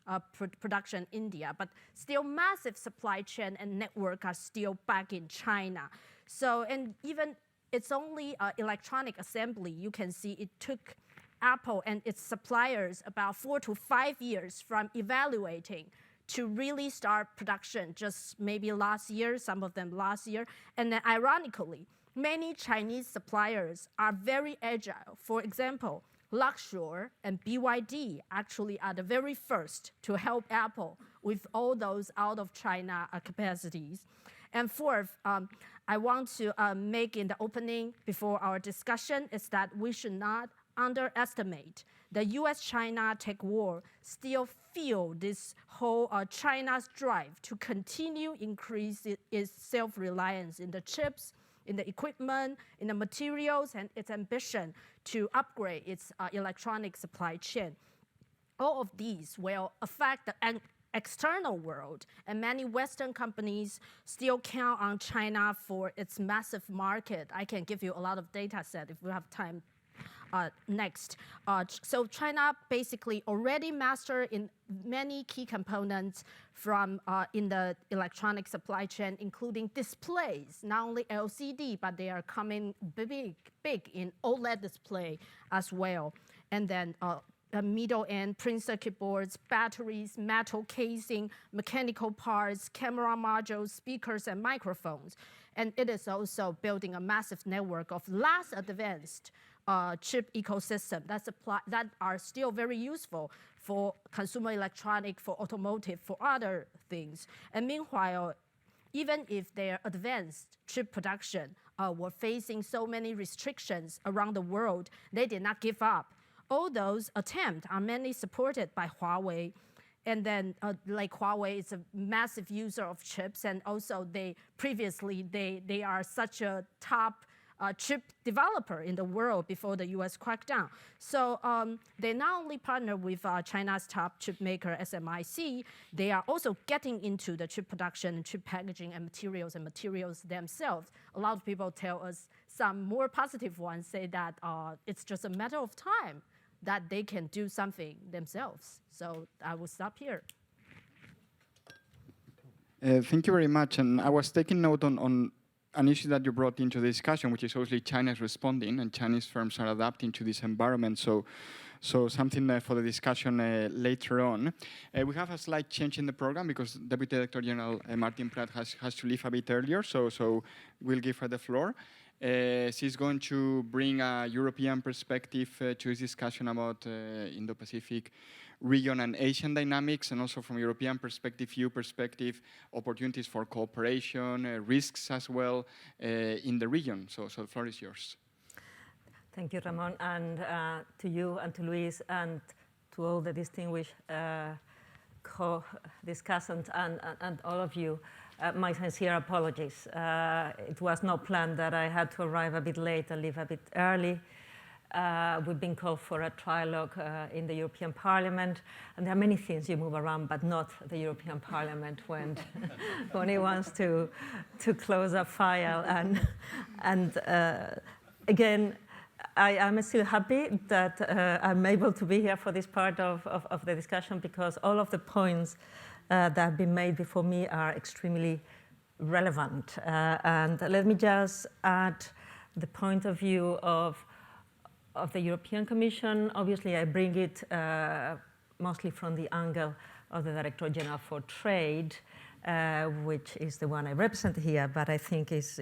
production in India, but still massive supply chain and network are still back in China. So, and even it's only electronic assembly, you can see it took Apple and its suppliers about 4 to 5 years from evaluating to really start production just maybe last year, some of them last year. And then ironically, many Chinese suppliers are very agile. For example, Luxshare and BYD actually are the very first to help Apple with all those out of China capacities. And fourth, I want to make in the opening before our discussion is that we should not underestimate the US-China tech war still feel this whole China's drive to continue increase its self-reliance in the chips, in the equipment, in the materials, and its ambition to upgrade its electronic supply chain. All of these will affect the external world, and many Western companies still count on China for its massive market. I can give you a lot of data set if we have time next. So China basically already mastered in many key components from in the electronic supply chain, including displays, not only LCD, but they are coming big in OLED display as well. And then middle-end print circuit boards, batteries, metal casing, mechanical parts, camera modules, speakers, and microphones. And it is also building a massive network of less advanced chip ecosystem that are still very useful for consumer electronic, for automotive, for other things. And meanwhile, even if their advanced chip production were facing so many restrictions around the world, they did not give up. All those attempts are mainly supported by Huawei. And then like Huawei is a massive user of chips, and also they are such a top chip developer in the world before the US crackdown. So they not only partner with China's top chip maker SMIC, they are also getting into the chip production and chip packaging and materials themselves. A lot of people tell us, some more positive ones say that it's just a matter of time that they can do something themselves. So I will stop here. Thank you very much. And I was taking note on an issue that you brought into the discussion, which is obviously China's responding, and Chinese firms are adapting to this environment. So something for the discussion later on. We have a slight change in the program because Deputy Director General Martin-Prat has to leave a bit earlier, so we'll give her the floor. She's going to bring a European perspective to this discussion about Indo-Pacific region and Asian dynamics, and also from European perspective, EU perspective, opportunities for cooperation, risks as well in the region. So the floor is yours. Thank you, Ramon, and to you and to Luis and to all the distinguished co-discussants and all of you. My sincere apologies. It was not planned that I had to arrive a bit late and leave a bit early. We've been called for a trilogue in the European Parliament, and there are many things you move around, but not the European Parliament when it wants to close a file. And again, I am still happy that I'm able to be here for this part of the discussion, because all of the points that have been made before me are extremely relevant. And let me just add the point of view of the European Commission. Obviously, I bring it mostly from the angle of the Director General for Trade, which is the one I represent here, but I think is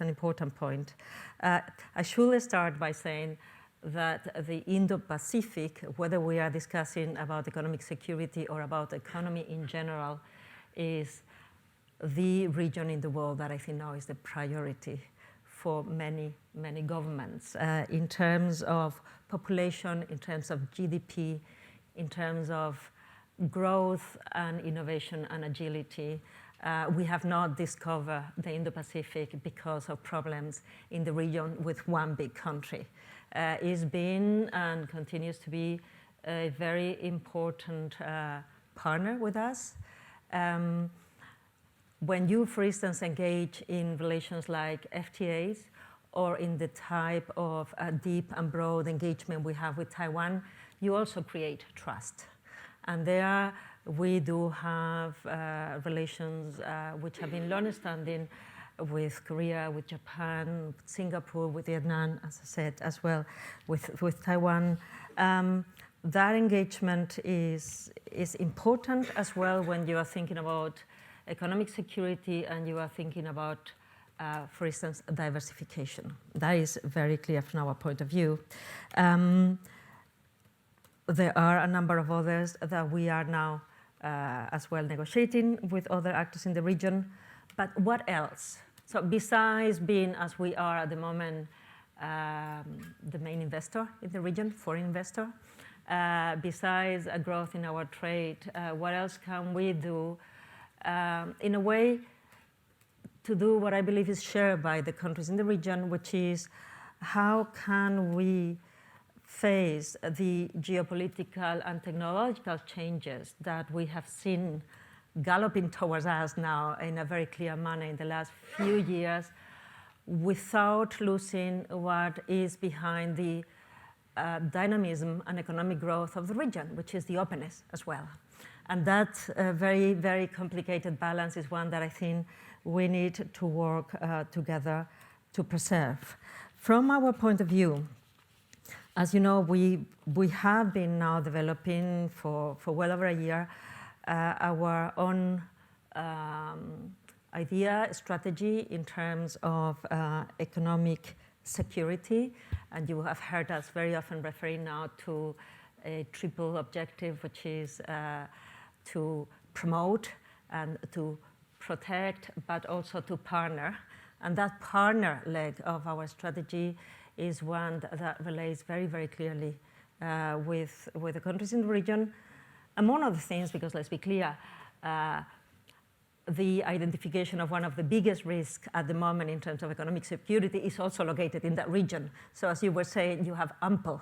an important point. I should start by saying that the Indo-Pacific, whether we are discussing about economic security or about economy in general, is the region in the world that I think now is the priority for many, many governments in terms of population, in terms of GDP, in terms of growth and innovation and agility. We have not discovered the Indo-Pacific because of problems in the region with one big country. It's been and continues to be a very important partner with us. When you, for instance, engage in relations like FTAs or in the type of deep and broad engagement we have with Taiwan, you also create trust. And there we do have relations which have been long-standing with Korea, with Japan, with Singapore, with Vietnam, as I said, as well with Taiwan. That engagement is important as well when you are thinking about economic security and you are thinking about, for instance, diversification. That is very clear from our point of view. There are a number of others that we are now as well negotiating with other actors in the region. But what else? So besides being, as we are at the moment, the main investor in the region, foreign investor, besides a growth in our trade, what else can we do in a way to do what I believe is shared by the countries in the region, which is how can we face the geopolitical and technological changes that we have seen galloping towards us now in a very clear manner in the last few years without losing what is behind the dynamism and economic growth of the region, which is the openness as well. And that very, very complicated balance is one that I think we need to work together to preserve. From our point of view, as you know, we have been now developing for well over a year our own idea, strategy in terms of economic security. And you have heard us very often referring now to a triple objective, which is to promote and to protect, but also to partner. And that partner leg of our strategy is one that relates very, very clearly with the countries in the region. Among other things, because let's be clear, the identification of one of the biggest risks at the moment in terms of economic security is also located in that region. So as you were saying, you have ample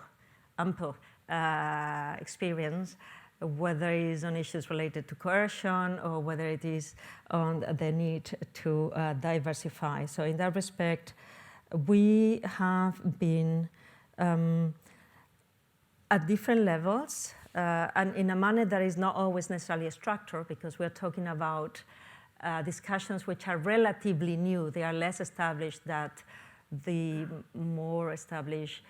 experience, whether it is on issues related to coercion or whether it is on the need to diversify. So in that respect, we have been at different levels and in a manner that is not always necessarily a structure, because we're talking about discussions which are relatively new. They are less established than the more established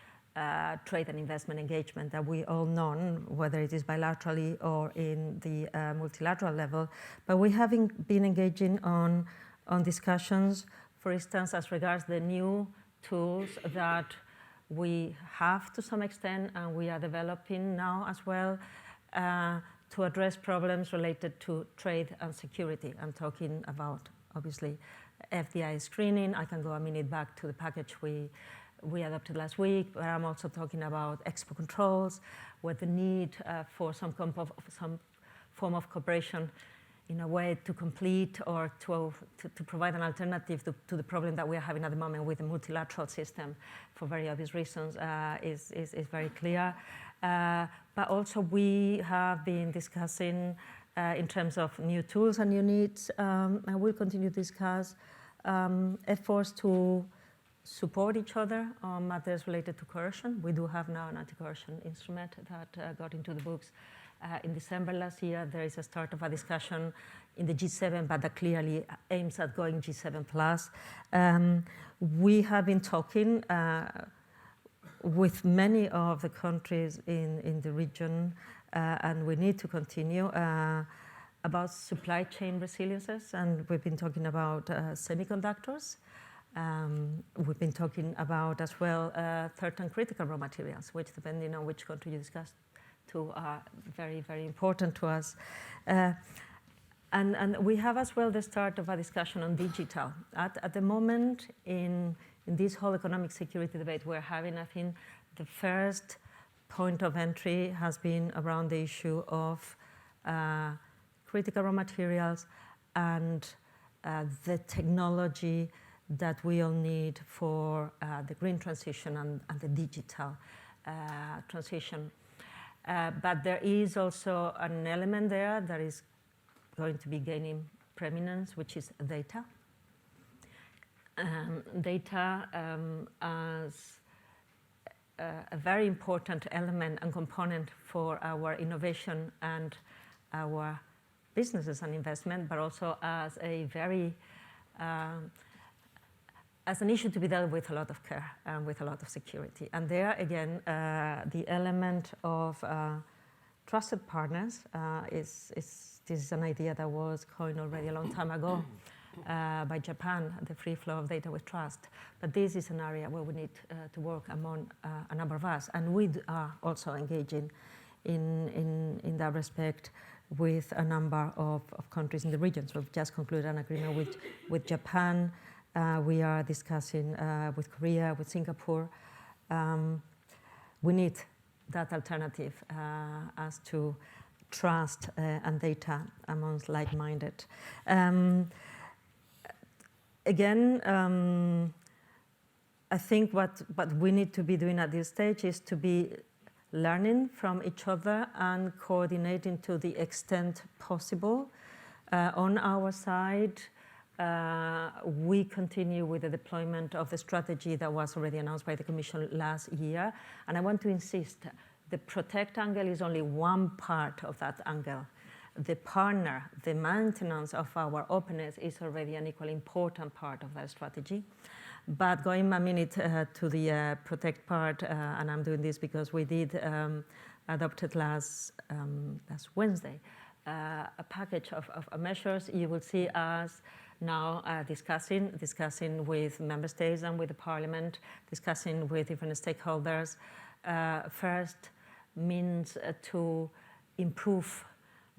trade and investment engagement that we all know, whether it is bilaterally or in the multilateral level. But we have been engaging on discussions, for instance, as regards the new tools that we have to some extent and we are developing now as well to address problems related to trade and security. I'm talking about, obviously, FDI screening. I can go a minute back to the package we adopted last week, but I'm also talking about export controls, with the need for some form of cooperation in a way to complete or to provide an alternative to the problem that we are having at the moment with the multilateral system for very obvious reasons is very clear. But also we have been discussing in terms of new tools and new needs, and we'll continue to discuss efforts to support each other on matters related to coercion. We do have now an anti-coercion instrument that got into the books in December last year. There is a start of a discussion in the G7, but that clearly aims at going G7 plus. We have been talking with many of the countries in the region, and we need to continue about supply chain resiliences, and we've been talking about semiconductors. We've been talking about as well certain critical raw materials, which depending on which country you discuss to are very, very important to us. And we have as well the start of a discussion on digital. At the moment in this whole economic security debate we're having, I think the first point of entry has been around the issue of critical raw materials and the technology that we all need for the green transition and the digital transition. But there is also an element there that is going to be gaining preeminence, which is data. Data as a very important element and component for our innovation and our businesses and investment, but also as a very as an issue to be dealt with a lot of care and with a lot of security. And there again, the element of trusted partners this is an idea that was coined already a long time ago by Japan, the free flow of data with trust. But this is an area where we need to work among a number of us, and we are also engaging in that respect with a number of countries in the region. So we've just concluded an agreement with Japan. We are discussing with Korea, with Singapore. We need that alternative as to trust and data amongst like-minded. Again, I think what we need to be doing at this stage is to be learning from each other and coordinating to the extent possible. On our side, we continue with the deployment of the strategy that was already announced by the Commission last year. And I want to insist, the protect angle is only one part of that angle. The partner, the maintenance of our openness is already an equally important part of that strategy. But going a minute to the protect part, and I'm doing this because we did adopted last Wednesday a package of measures. You will see us now discussing with member states and with the parliament, discussing with different stakeholders. First means to improve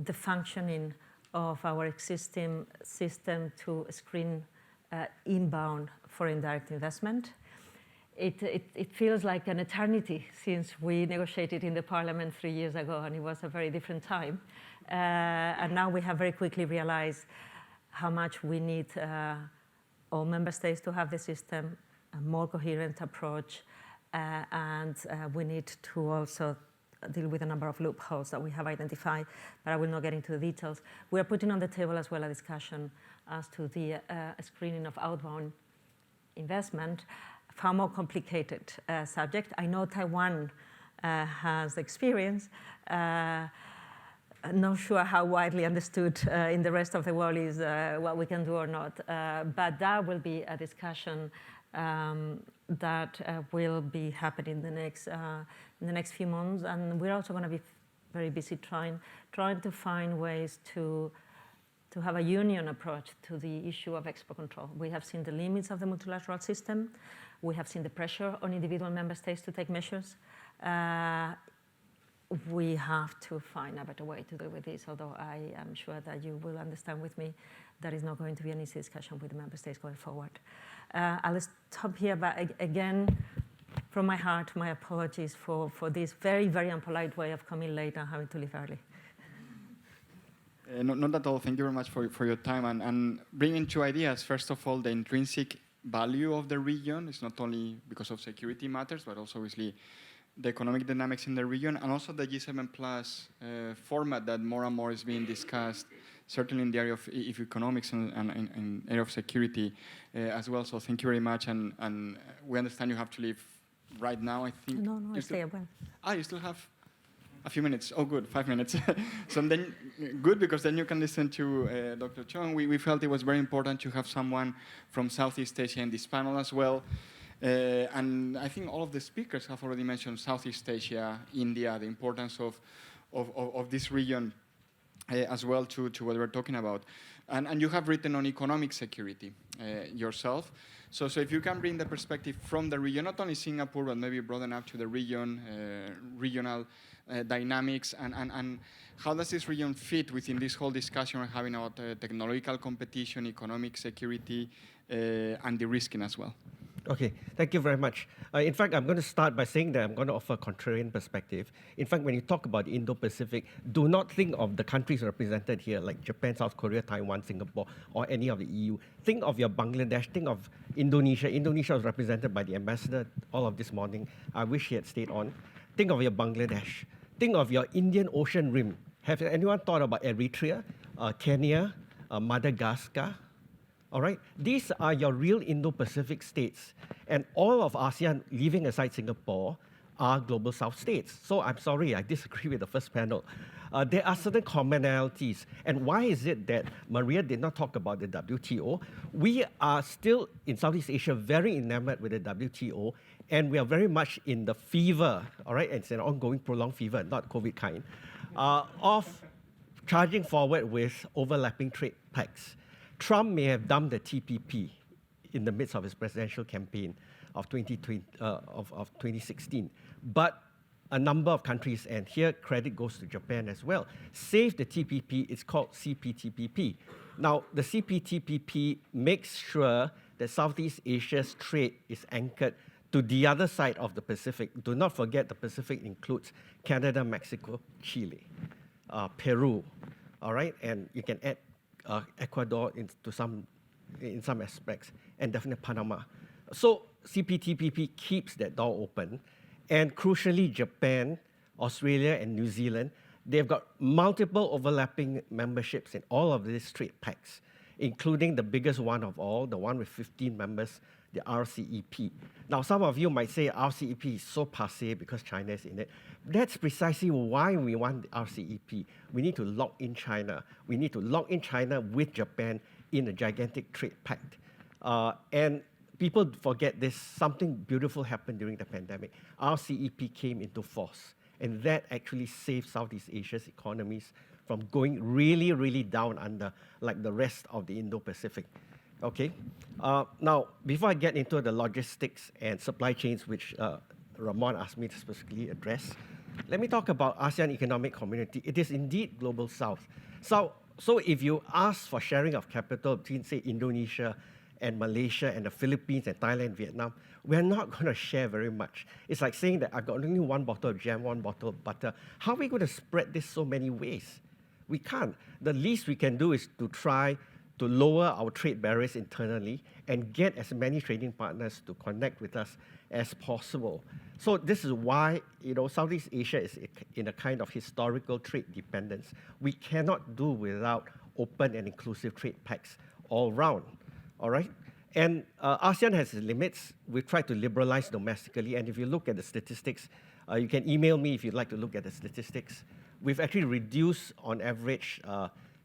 the functioning of our existing system to screen inbound foreign direct investment. It feels like an eternity since we negotiated in the parliament 3 years ago, and it was a very different time. And now we have very quickly realized how much we need all member states to have the system, a more coherent approach, and we need to also deal with a number of loopholes that we have identified, but I will not get into the details. We are putting on the table as well a discussion as to the screening of outbound investment, far more complicated subject. I know Taiwan has experience. Not sure how widely understood in the rest of the world is what we can do or not, but that will be a discussion that will be happening in the next few months, and we're also going to be very busy trying to find ways to have a union approach to the issue of export control. We have seen the limits of the multilateral system. We have seen the pressure on individual member states to take measures. We have to find a better way to deal with this, although I am sure that you will understand with me that is not going to be an easy discussion with the member states going forward. I'll stop here, but again, from my heart, my apologies for this very, very unpolite way of coming late and having to leave early. Not at all. Thank you very much for your time and bringing two ideas. First of all, the intrinsic value of the region is not only because of security matters, but also obviously the economic dynamics in the region, and also the G7 Plus format that more and more is being discussed, certainly in the area of economics and in area of security as well. So thank you very much, and we understand you have to leave right now, I think. No, I stay as well. You still have a few minutes. Oh, good, 5 minutes. So then, good, because then you can listen to Dr. Chong. We felt it was very important to have someone from Southeast Asia in this panel as well. And I think all of the speakers have already mentioned Southeast Asia, India, the importance of this region as well to what we're talking about. And you have written on economic security yourself. So if you can bring the perspective from the region, not only Singapore, but maybe broaden up to the region, regional dynamics, and how does this region fit within this whole discussion we're having about technological competition, economic security, and de-risking as well? Okay, thank you very much. In fact, I'm going to start by saying that I'm going to offer a contrarian perspective. In fact, when you talk about the Indo-Pacific, do not think of the countries represented here, like Japan, South Korea, Taiwan, Singapore, or any of the EU. Think of your Bangladesh, think of Indonesia. Indonesia was represented by the ambassador all of this morning. I wish he had stayed on. Think of your Bangladesh. Think of your Indian Ocean rim. Have anyone thought about Eritrea, Kenya, Madagascar? All right, these are your real Indo-Pacific states. And all of ASEAN, leaving aside Singapore, are global South states. So I'm sorry, I disagree with the first panel. There are certain commonalities. And why is it that Maria did not talk about the WTO? We are still, in Southeast Asia, very enamored with the WTO, and we are very much in the fever, all right? It's an ongoing prolonged fever, not COVID kind, of charging forward with overlapping trade pacts. Trump may have dumped the TPP in the midst of his presidential campaign of 2016, but a number of countries, and here credit goes to Japan as well, saved the TPP. It's called CPTPP. Now, the CPTPP makes sure that Southeast Asia's trade is anchored to the other side of the Pacific. Do not forget the Pacific includes Canada, Mexico, Chile, Peru, all right? And you can add Ecuador in some aspects, and definitely Panama. So CPTPP keeps that door open. And crucially, Japan, Australia, and New Zealand, they've got multiple overlapping memberships in all of these trade pacts, including the biggest one of all, the one with 15 members, the RCEP. Now, some of you might say RCEP is so passé because China is in it. That's precisely why we want the RCEP. We need to lock in China. We need to lock in China with Japan in a gigantic trade pact. And people forget this. Something beautiful happened during the pandemic. RCEP came into force, and that actually saved Southeast Asia's economies from going really, really down under like the rest of the Indo-Pacific. Okay. Now, before I get into the logistics and supply chains, which Ramon asked me to specifically address, let me talk about ASEAN Economic Community. It is indeed Global South. So if you ask for sharing of capital between, say, Indonesia and Malaysia and the Philippines and Thailand, Vietnam, we're not going to share very much. It's like saying that I've got only one bottle of jam, one bottle of butter. How are we going to spread this so many ways? We can't. The least we can do is to try to lower our trade barriers internally and get as many trading partners to connect with us as possible. So this is why, Southeast Asia is in a kind of historical trade dependence. We cannot do without open and inclusive trade pacts all round, all right? And ASEAN has limits. We've tried to liberalize domestically, and if you look at the statistics, you can email me if you'd like to look at the statistics. We've actually reduced, on average,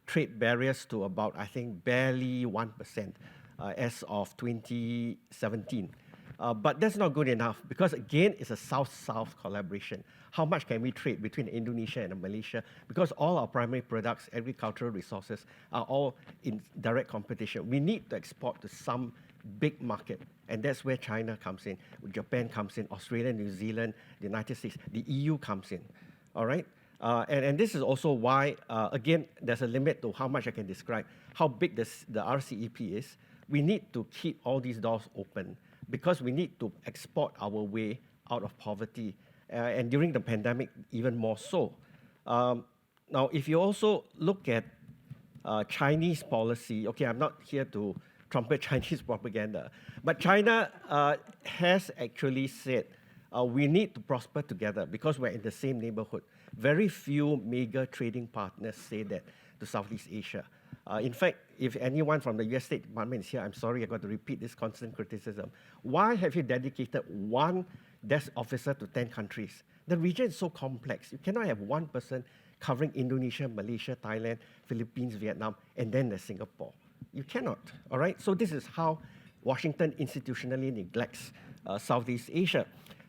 trade barriers to about, I think, barely 1% as of 2017. But that's not good enough because, again, it's a South-South collaboration. How much can we trade between Indonesia and Malaysia? Because all our primary products, agricultural resources, are all in direct competition. We need to export to some big market, and that's where China comes in, Japan comes in, Australia, New Zealand, the United States, the EU comes in, all right? And this is also why, again, there's a limit to how much I can describe, how big the RCEP is. We need to keep all these doors open because we need to export our way out of poverty. And during the pandemic, even more so. Now, if you also look at Chinese policy, okay, I'm not here to trumpet Chinese propaganda, but China has actually said we need to prosper together because we're in the same neighborhood. Very few major trading partners say that to Southeast Asia. In fact, if anyone from the US State Department is here, I'm sorry, I've got to repeat this constant criticism. Why have you dedicated one desk officer to 10 countries? The region is so complex. You cannot have one person covering Indonesia, Malaysia, Thailand, Philippines, Vietnam, and then there's Singapore. You cannot, all right? So this is how Washington institutionally neglects Southeast Asia.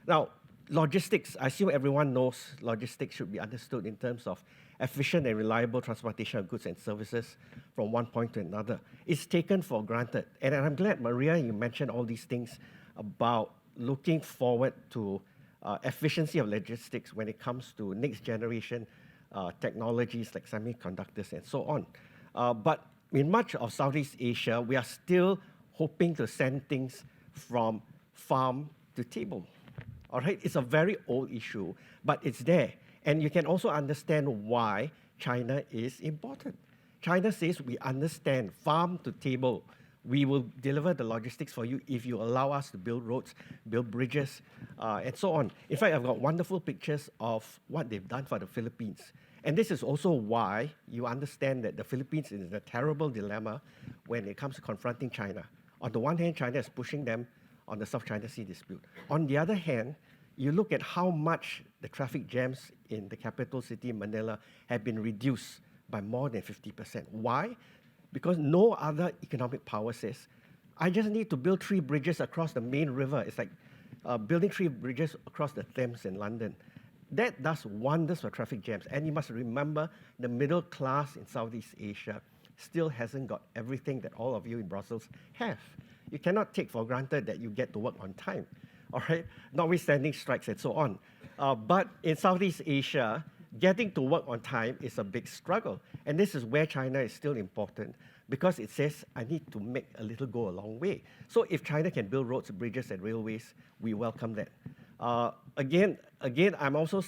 Now, logistics, I assume everyone knows logistics should be understood in terms of efficient and reliable transportation of goods and services from one point to another. It's taken for granted. And I'm glad, Maria, you mentioned all these things about looking forward to efficiency of logistics when it comes to next generation technologies like semiconductors and so on. But in much of Southeast Asia, we are still hoping to send things from farm to table. All right, it's a very old issue, but it's there. And you can also understand why China is important. China says we understand farm to table. We will deliver the logistics for you if you allow us to build roads, build bridges, and so on. In fact, I've got wonderful pictures of what they've done for the Philippines. And this is also why you understand that the Philippines is in a terrible dilemma when it comes to confronting China. On the one hand, China is pushing them on the South China Sea dispute. On the other hand, you look at how much the traffic jams in the capital city, Manila, have been reduced by more than 50%. Why? Because no other economic power says, I just need to build 3 bridges across the main river. It's like building 3 bridges across the Thames in London. That does wonders for traffic jams. And you must remember, the middle class in Southeast Asia still hasn't got everything that all of you in Brussels have. You cannot take for granted that you get to work on time, all right? Notwithstanding strikes and so on. But in Southeast Asia, getting to work on time is a big struggle. And this is where China is still important, because it says, I need to make a little go a long way. So if China can build roads, bridges, and railways, we welcome that. Again, I'm also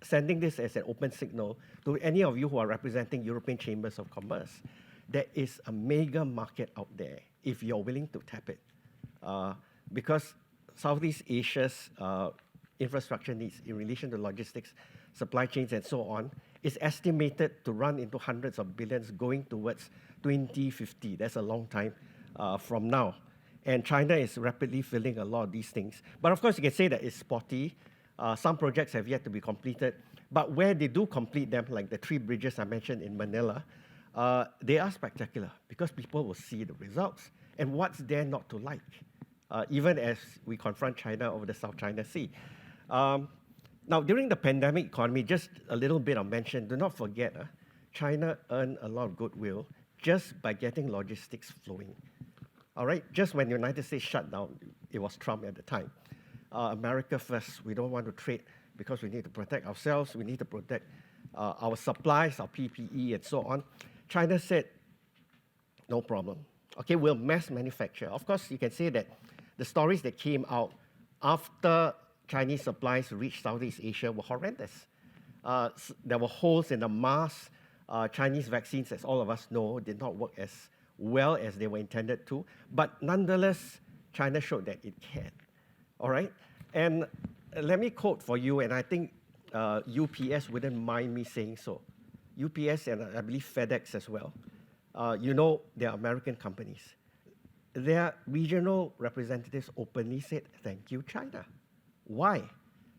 sending this as an open signal to any of you who are representing European Chambers of Commerce. There is a mega market out there if you're willing to tap it. Because Southeast Asia's infrastructure needs in relation to logistics, supply chains, and so on, is estimated to run into hundreds of billions going towards 2050. That's a long time from now. And China is rapidly filling a lot of these things. But of course, you can say that it's spotty. Some projects have yet to be completed. But where they do complete them, like the 3 bridges I mentioned in Manila, they are spectacular because people will see the results. And what's there not to like, even as we confront China over the South China Sea. Now, during the pandemic economy, just a little bit of mention, do not forget, China earned a lot of goodwill just by getting logistics flowing. All right, just when the United States shut down, it was Trump at the time. America first, we don't want to trade because we need to protect ourselves, we need to protect our supplies, our PPE, and so on. China said, no problem. Okay, we'll mass manufacture. Of course, you can say that the stories that came out after Chinese supplies reached Southeast Asia were horrendous. There were holes in the mask. Chinese vaccines, as all of us know, did not work as well as they were intended to. But nonetheless, China showed that it can. All right? And let me quote for you, and I think UPS wouldn't mind me saying so. UPS and I believe FedEx as well. You know, they're American companies. Their regional representatives openly said, thank you, China. Why?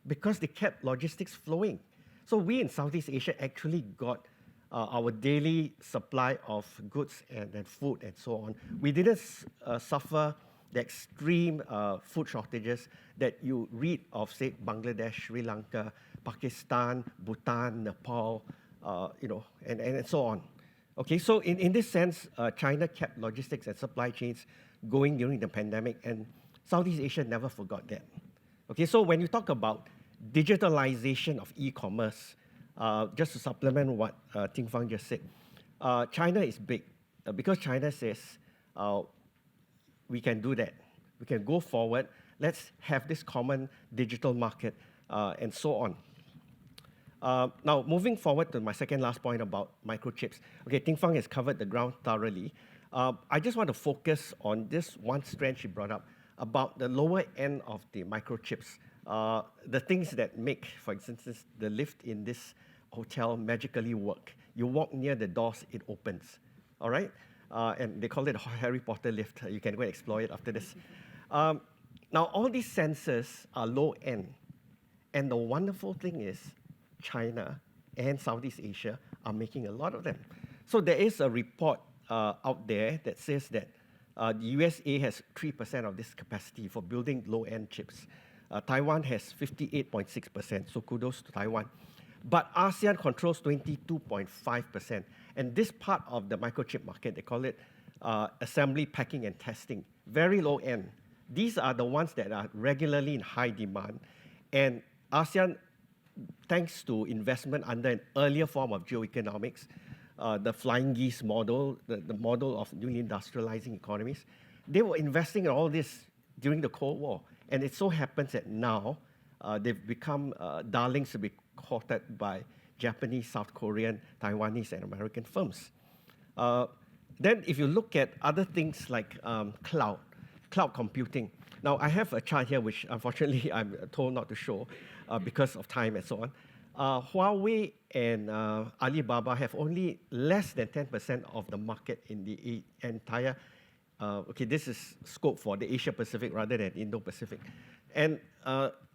Because they kept logistics flowing. So we in Southeast Asia actually got our daily supply of goods and food and so on. We didn't suffer the extreme food shortages that you read of, say, Bangladesh, Sri Lanka, Pakistan, Bhutan, Nepal, and so on. Okay, so in this sense, China kept logistics and supply chains going during the pandemic, and Southeast Asia never forgot that. Okay, so when you talk about digitalization of e-commerce, just to supplement what Ting-Fang just said, China is big because China says we can do that. We can go forward. Let's have this common digital market and so on. Now, moving forward to my second last point about microchips. Okay, Ting-Fang has covered the ground thoroughly. I just want to focus on this one strand she brought up about the lower end of the microchips. The things that make, for instance, the lift in this hotel magically work. You walk near the doors, it opens, all right? And they call it a Harry Potter lift. You can go and explore it after this. Now, all these sensors are low end. And the wonderful thing is China and Southeast Asia are making a lot of them. So there is a report out there that says that the USA has 3% of this capacity for building low-end chips. Taiwan has 58.6%, so kudos to Taiwan. But ASEAN controls 22.5%. And this part of the microchip market, they call it assembly, packing, and testing. Very low end. These are the ones that are regularly in high demand. And ASEAN, thanks to investment under an earlier form of geoeconomics, the flying geese model, the model of newly industrializing economies, they were investing in all this during the Cold War. And it so happens that now they've become darlings to be courted by Japanese, South Korean, Taiwanese, and American firms. Then if you look at other things like cloud computing. Now, I have a chart here, which unfortunately I'm told not to show because of time and so on. Huawei and Alibaba have only less than 10% of the market in the entire, okay, this is scope for the Asia-Pacific rather than Indo-Pacific. And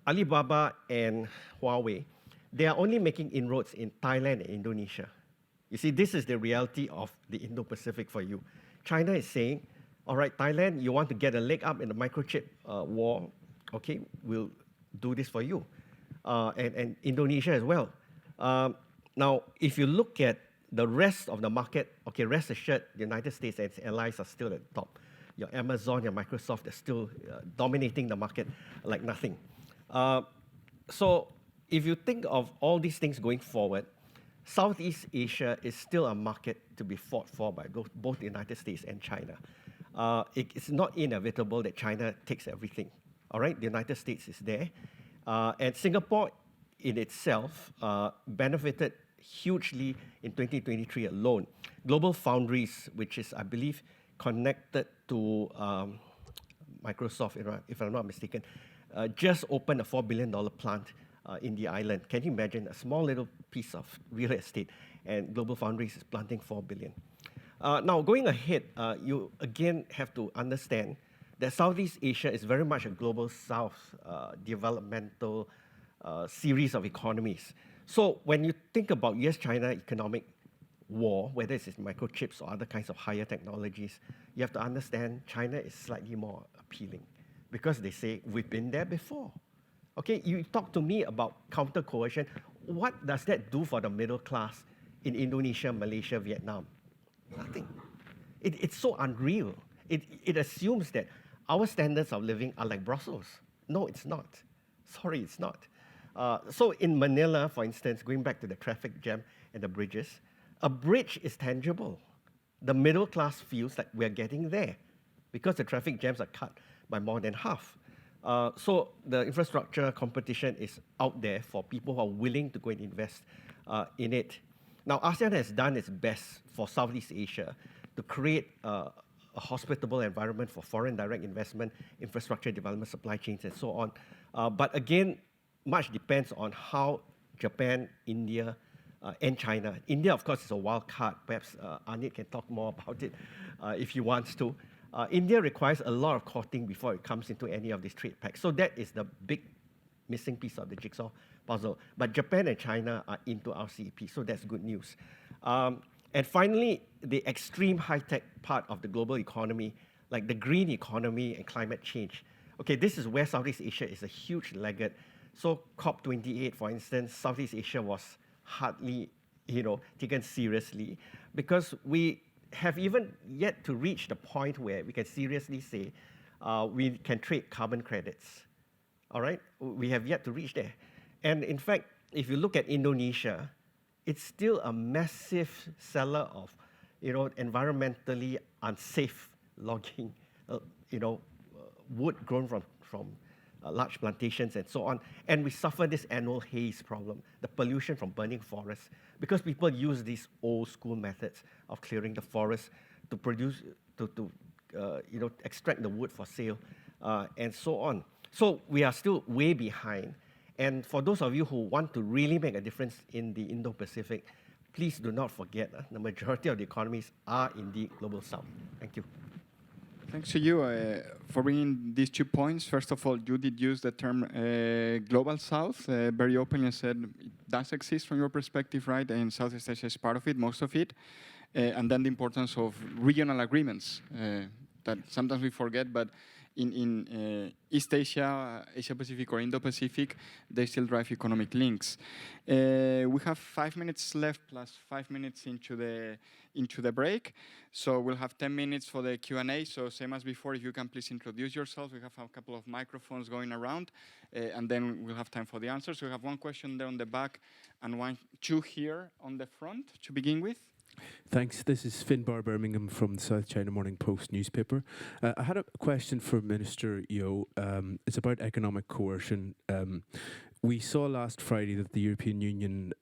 Alibaba and Huawei, they are only making inroads in Thailand and Indonesia. You see, this is the reality of the Indo-Pacific for you. China is saying, all right, Thailand, you want to get a leg up in the microchip war, okay, we'll do this for you. And Indonesia as well. Now, if you look at the rest of the market, okay, rest assured, the United States and its allies are still at the top. Your Amazon, your Microsoft, they're still dominating the market like nothing. So if you think of all these things going forward, Southeast Asia is still a market to be fought for by both the United States and China. It's not inevitable that China takes everything. All right, the United States is there. And Singapore in itself benefited hugely in 2023 alone. Global Foundries, which is, I believe, connected to Microsoft, if I'm not mistaken, just opened a $4 billion plant in the island. Can you imagine a small little piece of real estate, and Global Foundries is planting $4 billion. Now, going ahead, you again have to understand that Southeast Asia is very much a global south developmental series of economies. So when you think about US-China economic war, whether it's microchips or other kinds of higher technologies, you have to understand China is slightly more appealing because they say, we've been there before. Okay, you talk to me about counter-coercion. What does that do for the middle class in Indonesia, Malaysia, Vietnam? Nothing. It's so unreal. It assumes that our standards of living are like Brussels. No, it's not. Sorry, it's not. So in Manila, for instance, going back to the traffic jam and the bridges, a bridge is tangible. The middle class feels like we're getting there because the traffic jams are cut by more than half. So the infrastructure competition is out there for people who are willing to go and invest in it. Now, ASEAN has done its best for Southeast Asia to create a hospitable environment for foreign direct investment, infrastructure development, supply chains, and so on. But again, much depends on how Japan, India, and China. India, of course, is a wild card. Perhaps Anit can talk more about it if he wants to. India requires a lot of courting before it comes into any of these trade pacts. So that is the big missing piece of the jigsaw puzzle. But Japan and China are into RCEP, so that's good news. And finally, the extreme high-tech part of the global economy, like the green economy and climate change. Okay, this is where Southeast Asia is a huge laggard. So COP28, for instance, Southeast Asia was hardly, taken seriously because we have even yet to reach the point where we can seriously say we can trade carbon credits. All right, we have yet to reach there. And in fact, if you look at Indonesia, it's still a massive seller of, environmentally unsafe logging, wood grown from large plantations and so on. And we suffer this annual haze problem, the pollution from burning forests, because people use these old school methods of clearing the forest to produce, extract the wood for sale, and so on. So we are still way behind. And for those of you who want to really make a difference in the Indo-Pacific, please do not forget the majority of the economies are indeed global south. Thank you. Thanks to you for bringing these 2 points. First of all, you did use the term global south very openly and said it does exist from your perspective, right? And Southeast Asia is part of it, most of it. And then the importance of regional agreements that sometimes we forget, but in East Asia, Asia-Pacific or Indo-Pacific, they still drive economic links. We have 5 minutes left plus 5 minutes into the break. So we'll have 10 minutes for the Q&A. So same as before, if you can please introduce yourself. We have a couple of microphones going around, and then we'll have time for the answers. So we have one question there on the back and two here on the front to begin with. Thanks. This is Finbar Birmingham from the South China Morning Post newspaper. I had a question for Minister Yeo. It's about economic coercion. We saw last Friday that the European Union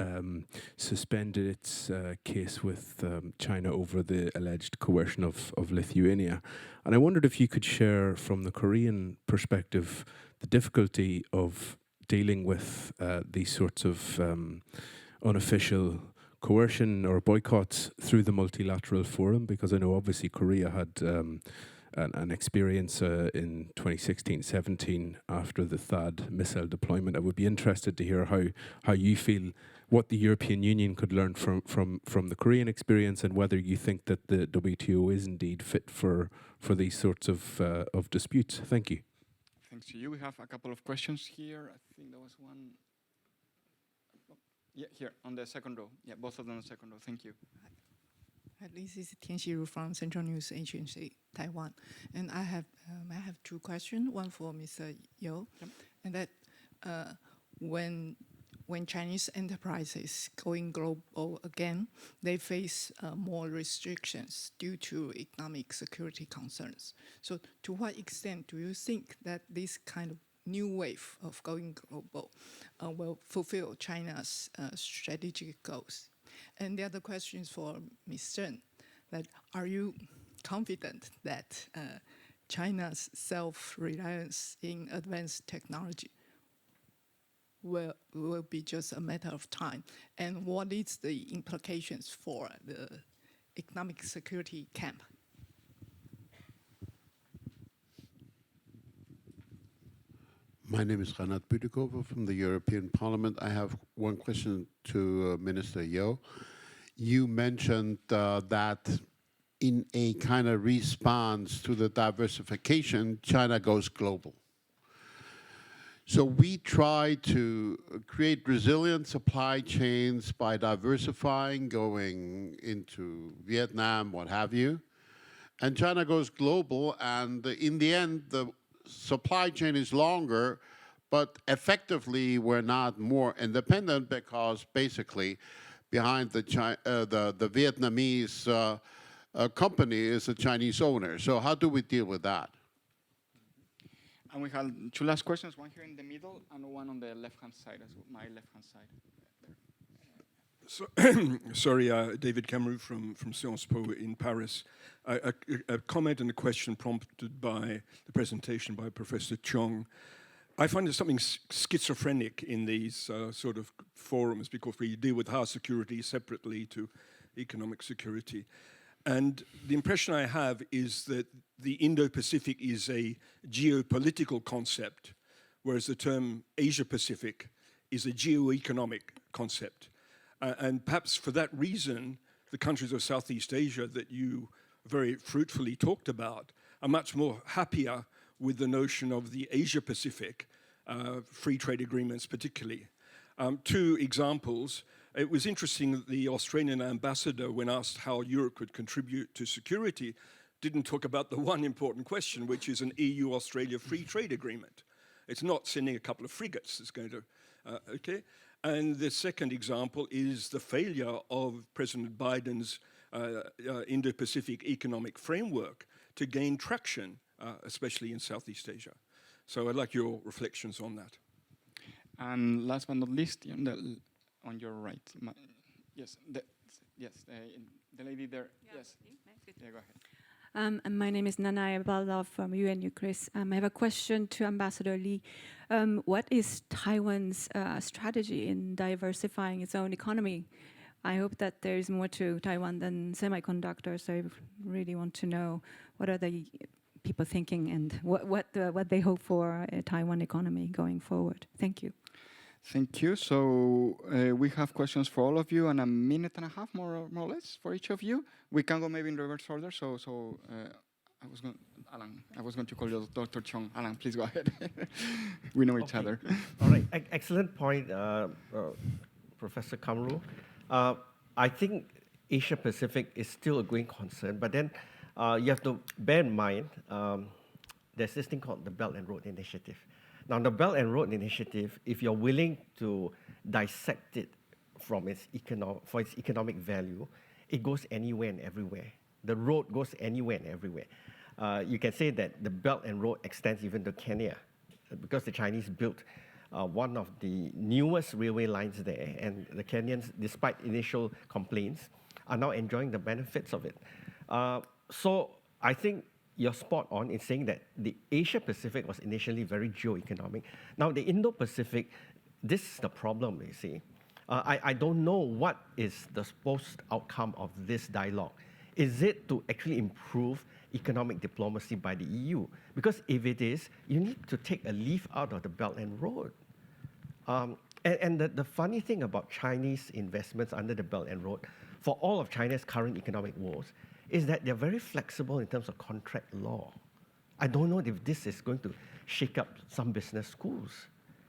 suspended its case with China over the alleged coercion of Lithuania. And I wondered if you could share from the Korean perspective the difficulty of dealing with these sorts of unofficial coercion or boycotts through the multilateral forum, because I know obviously Korea had an experience in 2016-17 after the THAAD missile deployment. I would be interested to hear how you feel, what the European Union could learn from the Korean experience, and whether you think that the WTO is indeed fit for these sorts of disputes. Thank you. Thanks to you. We have a couple of questions here. I think there was one. Yeah, here on the second row. Yeah, both of them on the second row. Thank you. Hi, this is Tianxiru from Central News Agency, Taiwan. And I have two questions, one for Mr. Yo. Yep. And that when Chinese enterprises going global again, they face more restrictions due to economic security concerns. So to what extent do you think that this kind of new wave of going global will fulfill China's strategic goals? And the other question is for Ms. Cheng, that are you confident that China's self-reliance in advanced technology will be just a matter of time? And what is the implications for the economic security camp? My name is Renat Bütikofer from the European Parliament. I have one question to Minister Yo. You mentioned that in a kind of response to the diversification, China goes global. So we try to create resilient supply chains by diversifying, going into Vietnam, what have you. And China goes global, and in the end, the supply chain is longer, but effectively we're not more independent, because basically behind the Vietnamese company is a Chinese owner. So how do we deal with that? And we have two last questions, one here in the middle and one on the left-hand side, my left-hand side. So, sorry, David Cameron from Sciences Po in Paris. A comment and a question prompted by the presentation by Professor Chong. I find there's something schizophrenic in these sort of forums, because we deal with hard security separately to economic security. And the impression I have is that the Indo-Pacific is a geopolitical concept, whereas the term Asia-Pacific is a geo-economic concept. And perhaps for that reason, the countries of Southeast Asia that you very fruitfully talked about are much more happier with the notion of the Asia-Pacific free trade agreements particularly. Two examples. It was interesting that the Australian ambassador, when asked how Europe could contribute to security, didn't talk about the one important question, which is an EU-Australia free trade agreement. It's not sending a couple of frigates that's going to, okay? And the second example is the failure of President Biden's Indo-Pacific economic framework to gain traction, especially in Southeast Asia. So I'd like your reflections on that. And last but not least, on your right. Yes, the lady there. Yeah. Yes. Yeah, go ahead. And my name is Nanaya Baldov from UN-UCRIS. I have a question to Ambassador Lee. What is Taiwan's strategy in diversifying its own economy? I hope that there is more to Taiwan than semiconductors. I really want to know what are the people thinking and what they hope for a Taiwan economy going forward. Thank you. Thank you. So we have questions for all of you, and a minute and a half, more or less, for each of you. We can go maybe in reverse order. So Alan, I was going to call you Dr. Chong. Alan, please go ahead. We know each other. All right. Excellent point, Professor Kamru. I think Asia-Pacific is still a growing concern, but then you have to bear in mind there's this thing called the Belt and Road Initiative. Now, the Belt and Road Initiative, if you're willing to dissect it from its economic value, it goes anywhere and everywhere. The road goes anywhere and everywhere. You can say that the Belt and Road extends even to Kenya, because the Chinese built one of the newest railway lines there, and the Kenyans, despite initial complaints, are now enjoying the benefits of it. So I think you're spot on in saying that the Asia-Pacific was initially very geo-economic. Now, the Indo-Pacific, this is the problem, you see. I don't know what is the supposed outcome of this dialogue. Is it to actually improve economic diplomacy by the EU? Because if it is, you need to take a leaf out of the Belt and Road. And the funny thing about Chinese investments under the Belt and Road, for all of China's current economic woes, is that they're very flexible in terms of contract law. I don't know if this is going to shake up some business schools.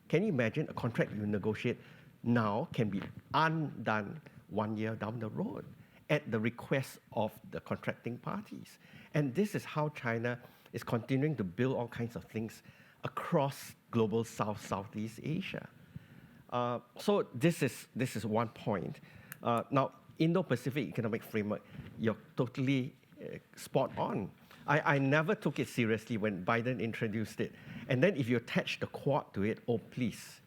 Can you imagine a contract you negotiate now can be undone 1 year down the road at the request of the contracting parties? And this is how China is continuing to build all kinds of things across global South, Southeast Asia. So this is one point. Now, Indo-Pacific Economic Framework, you're totally spot on. I never took it seriously when Biden introduced it. And then if you attach the Quad to it, oh please,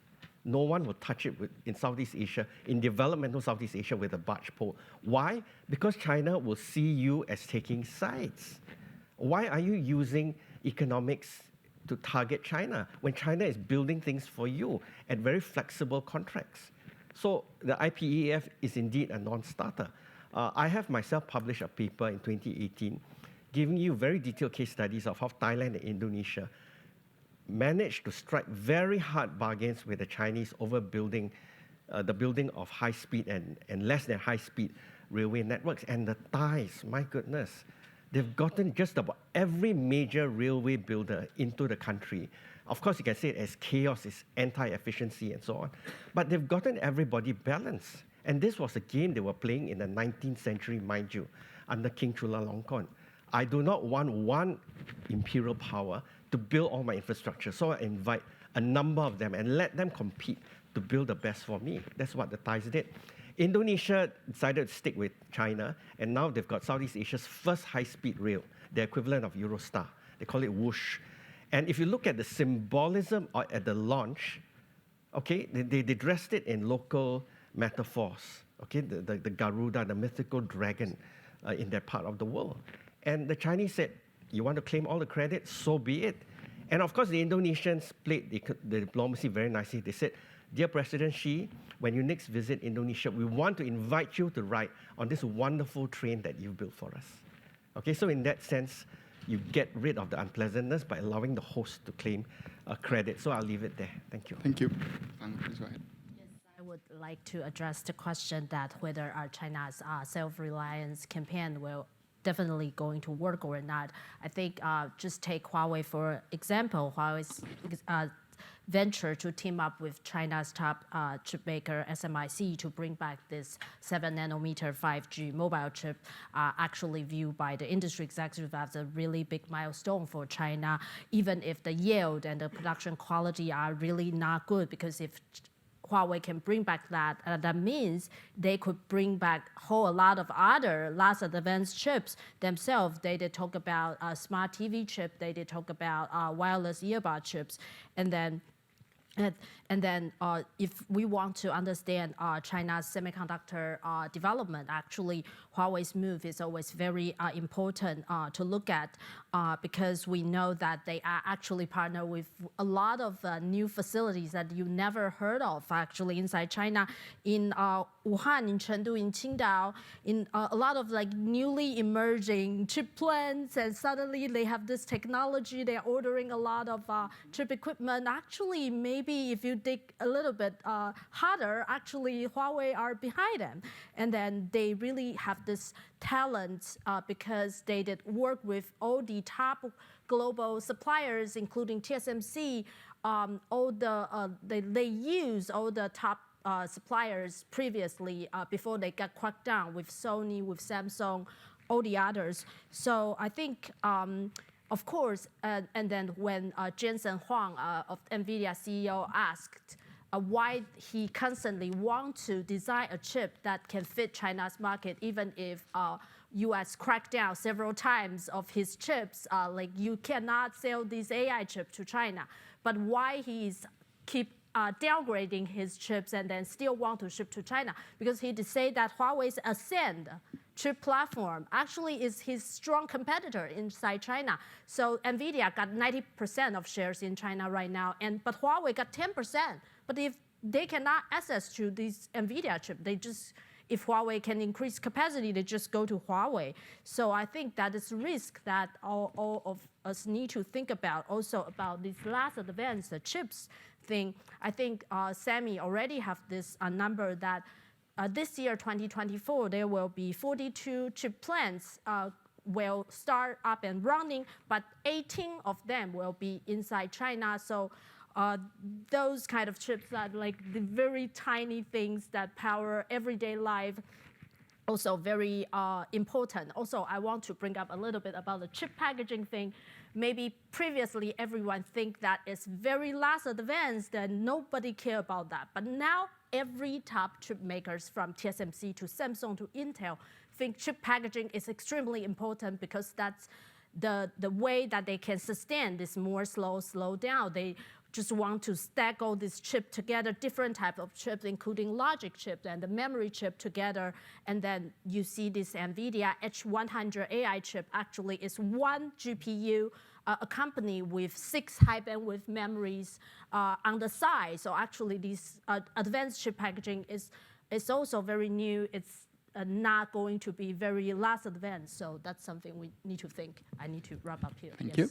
no one will touch it in Southeast Asia, in developmental Southeast Asia with a barge pole. Why? Because China will see you as taking sides. Why are you using economics to target China when China is building things for you at very flexible contracts? So the IPEF is indeed a non-starter. I have myself published a paper in 2018 giving you very detailed case studies of how Thailand and Indonesia managed to strike very hard bargains with the Chinese over building, the building of high-speed and less than high-speed railway networks. And the Thais, my goodness, they've gotten just about every major railway builder into the country. Of course, you can say it as chaos, it's anti-efficiency and so on. But they've gotten everybody balanced. And this was a game they were playing in the 19th century, mind you, under King Chulalongkorn. I do not want one imperial power to build all my infrastructure. So I invite a number of them and let them compete to build the best for me. That's what the Thais did. Indonesia decided to stick with China, and now they've got Southeast Asia's first high-speed rail, the equivalent of Eurostar. They call it Whoosh. And if you look at the symbolism at the launch, okay, they dressed it in local metaphors, okay, the Garuda, the mythical dragon in that part of the world. And the Chinese said, you want to claim all the credit, so be it. And of course, the Indonesians played the diplomacy very nicely. They said, dear President Xi, when you next visit Indonesia, we want to invite you to ride on this wonderful train that you've built for us. Okay, so in that sense, you get rid of the unpleasantness by allowing the host to claim credit. So I'll leave it there. Thank you. Thank you. Please go ahead. Yes, I would like to address the question that whether China's self-reliance campaign will definitely going to work or not. I think just take Huawei for example. Huawei's venture to team up with China's top chip maker SMIC to bring back this 7nm 5G mobile chip actually viewed by the industry executive as a really big milestone for China, even if the yield and the production quality are really not good, because if Huawei can bring back that, that means they could bring back a whole lot of other less advanced chips themselves. They did talk about a smart TV chip, they did talk about wireless earbud chips, and then if we want to understand China's semiconductor development, actually Huawei's move is always very important to look at because we know that they are actually partner with a lot of new facilities that you never heard of actually inside China, in Wuhan, in Chengdu, in Qingdao, in a lot of like newly emerging chip plants, and suddenly they have this technology, they're ordering a lot of chip equipment. Actually, maybe if you dig a little bit harder, actually Huawei are behind them. And then they really have this talent because they did work with all the top global suppliers, including TSMC. They use all the top suppliers previously before they got cracked down with Sony, with Samsung, all the others. So I think, of course, and then when Jensen Huang of NVIDIA CEO asked why he constantly wants to design a chip that can fit China's market, even if US cracked down several times of his chips, like you cannot sell this AI chip to China. But why he's keep downgrading his chips and then still want to ship to China? Because he did say that Huawei's Ascend chip platform actually is his strong competitor inside China. So NVIDIA got 90% of shares in China right now, but Huawei got 10%. But if they cannot access to this NVIDIA chip, they just if Huawei can increase capacity, they just go to Huawei. So I think that is a risk that all of us need to think about. Also about this last advance, the chips thing. I think Sammy already have this number that this year, 2024, there will be 42 chip plants will start up and running, but 18 of them will be inside China. So those kind of chips are like the very tiny things that power everyday life, also very important. Also, I want to bring up a little bit about the chip packaging thing. Maybe previously everyone think that it's very last advanced and nobody care about that. But now every top chip makers from TSMC to Samsung to Intel think chip packaging is extremely important because that's the way that they can sustain this more slow down. They just want to stack all this chip together, different type of chips, including logic chips and the memory chip together. And then you see this NVIDIA H100 AI chip actually is one GPU accompanied with 6 high bandwidth memories on the side. So actually this advanced chip packaging is also very new. It's not going to be very last advanced. So that's something we need to think. I need to wrap up here. Thank you.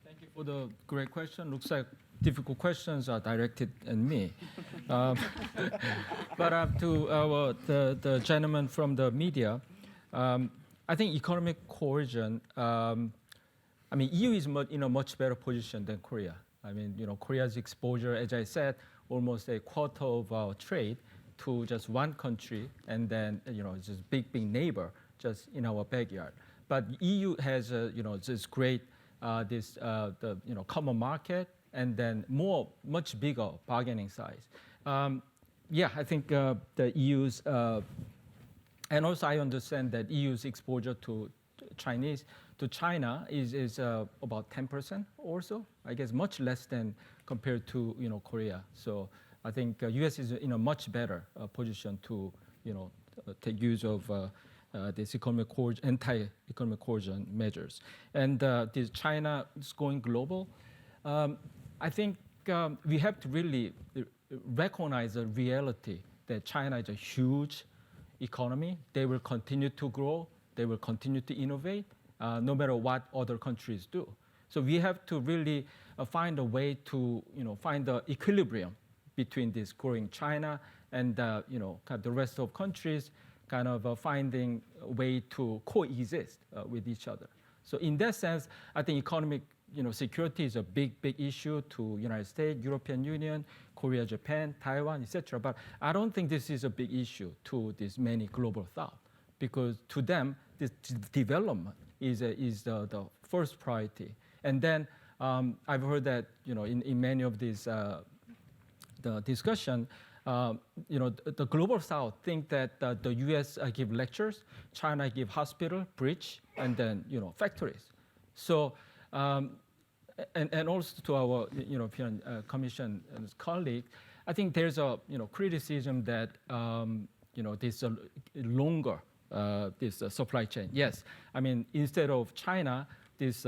Thank you for the great question. Looks like difficult questions are directed at me. But to the gentleman from the media, I think economic coercion, I mean, EU is in a much better position than Korea. I mean, Korea's exposure, as I said, almost a quarter of our trade to just one country, and then just big neighbor just in our backyard. But EU has this great the common market, and then much bigger bargaining size. Yeah, I think the EU's and also I understand that EU's exposure to China is about 10% or so. I guess much less than compared to Korea. So I think U.S. is in a much better position to take use of this anti-economic coercion measures. And this China is going global. I think we have to really recognize the reality that China is a huge economy. They will continue to grow. They will continue to innovate, no matter what other countries do. So we have to really find a way to find the equilibrium between this growing China and kind of the rest of countries, kind of finding a way to coexist with each other. So in that sense, I think economic security is a big issue to United States, European Union, Korea, Japan, Taiwan, etc. But I don't think this is a big issue to this many global South, because to them, this development is the first priority. And then I've heard that in many of these the discussion, the global South think that the U.S. give lectures, China give hospital, bridge, and then factories. So and also to our European Commission colleague, I think there's a criticism that this longer this supply chain. Yes, I mean instead of China, this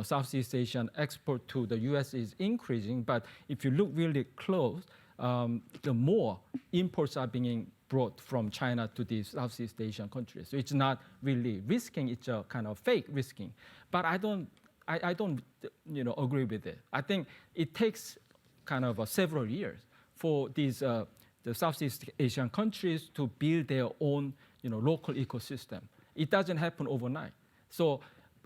Southeast Asian export to the U.S. is increasing, but if you look really close, the more imports are being brought from China to these Southeast Asian countries. So it's not really risking; it's a kind of fake risking. But I don't agree with it. I think it takes kind of several years for these the Southeast Asian countries to build their own local ecosystem. It doesn't happen overnight. So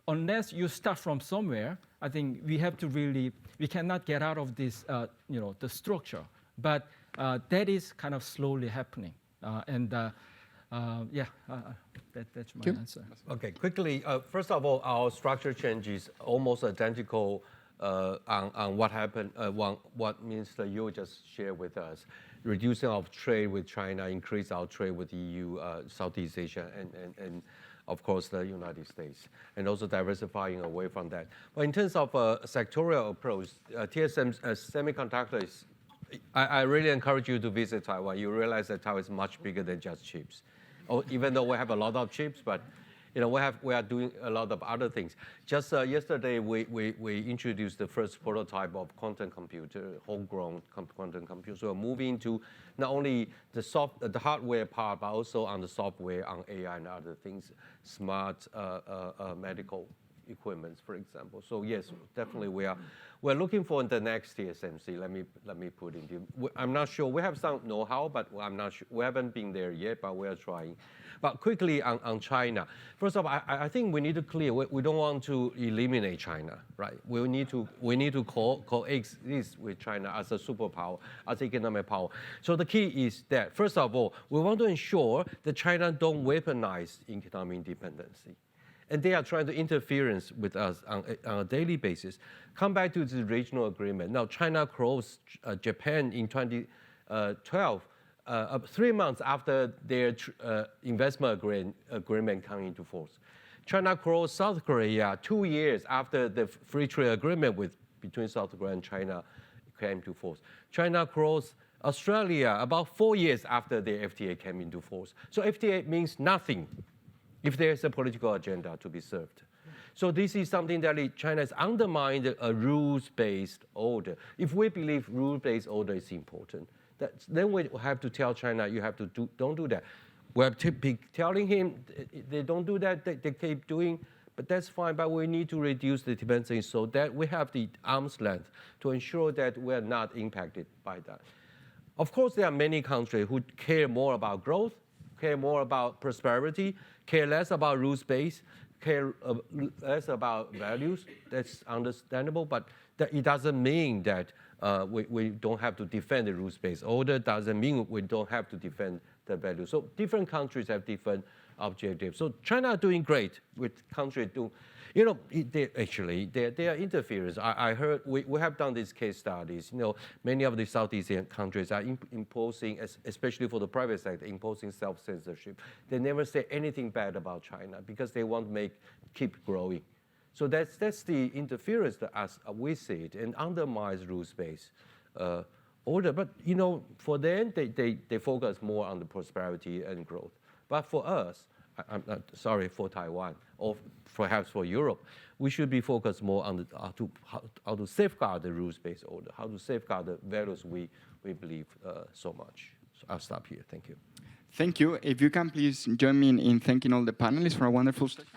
unless you start from somewhere, I think we have to we cannot get out of this, the structure. But that is kind of slowly happening. That's my answer. Okay, quickly, first of all, our structure change is almost identical on what happened, what Minister Yu just shared with us. Reducing our trade with China, increase our trade with EU, Southeast Asia, and of course, the United States, and also diversifying away from that. But in terms of a sectorial approach, TSM's semiconductor is, I really encourage you to visit Taiwan. You realize that Taiwan is much bigger than just chips. Even though we have a lot of chips, but we are doing a lot of other things. Just yesterday, we introduced the first prototype of quantum computer, homegrown quantum computer. So we're moving to not only the hardware part, but also on the software, on AI and other things, smart medical equipment, for example. So yes, definitely we're looking for the next TSMC. Let me put it. I'm not sure. We have some know-how, but I'm not sure. We haven't been there yet, but we are trying. But quickly on China. First of all, I think we need to clear. We don't want to eliminate China, right? We need to coexist with China as a superpower, as economic power. So the key is that first of all, we want to ensure that China don't weaponize economic independency. And they are trying to interfere with us on a daily basis. Come back to the regional agreement. Now, China crossed Japan in 2012, 3 months after their investment agreement came into force. China crossed South Korea 2 years after the free trade agreement between South Korea and China came into force. China crossed Australia about 4 years after the FTA came into force. So FTA means nothing if there's a political agenda to be served. So this is something that China has undermined a rules-based order. If we believe rule-based order is important, then we have to tell China, you have to don't do that. We're telling him they don't do that, they keep doing, but that's fine, but we need to reduce the dependency so that we have the arm's length to ensure that we're not impacted by that. Of course, there are many countries who care more about growth, care more about prosperity, care less about rules-based, care less about values. That's understandable, but it doesn't mean that we don't have to defend the rules-based order, doesn't mean we don't have to defend the values. So different countries have different objectives. So China are doing great with countries doing, there are interference. I heard we have done these case studies. Many of the Southeast Asian countries are imposing, especially for the private sector, imposing self-censorship. They never say anything bad about China because they want to keep growing. So that's the interference that as we see it, and undermines rules-based order. But for them, they focus more on the prosperity and growth. But for us, I'm not sorry for Taiwan or perhaps for Europe, we should be focused more on how to safeguard the rules-based order, how to safeguard the values we believe so much. So I'll stop here. Thank you. Thank you. If you can please join me in thanking all the panelists for a wonderful session.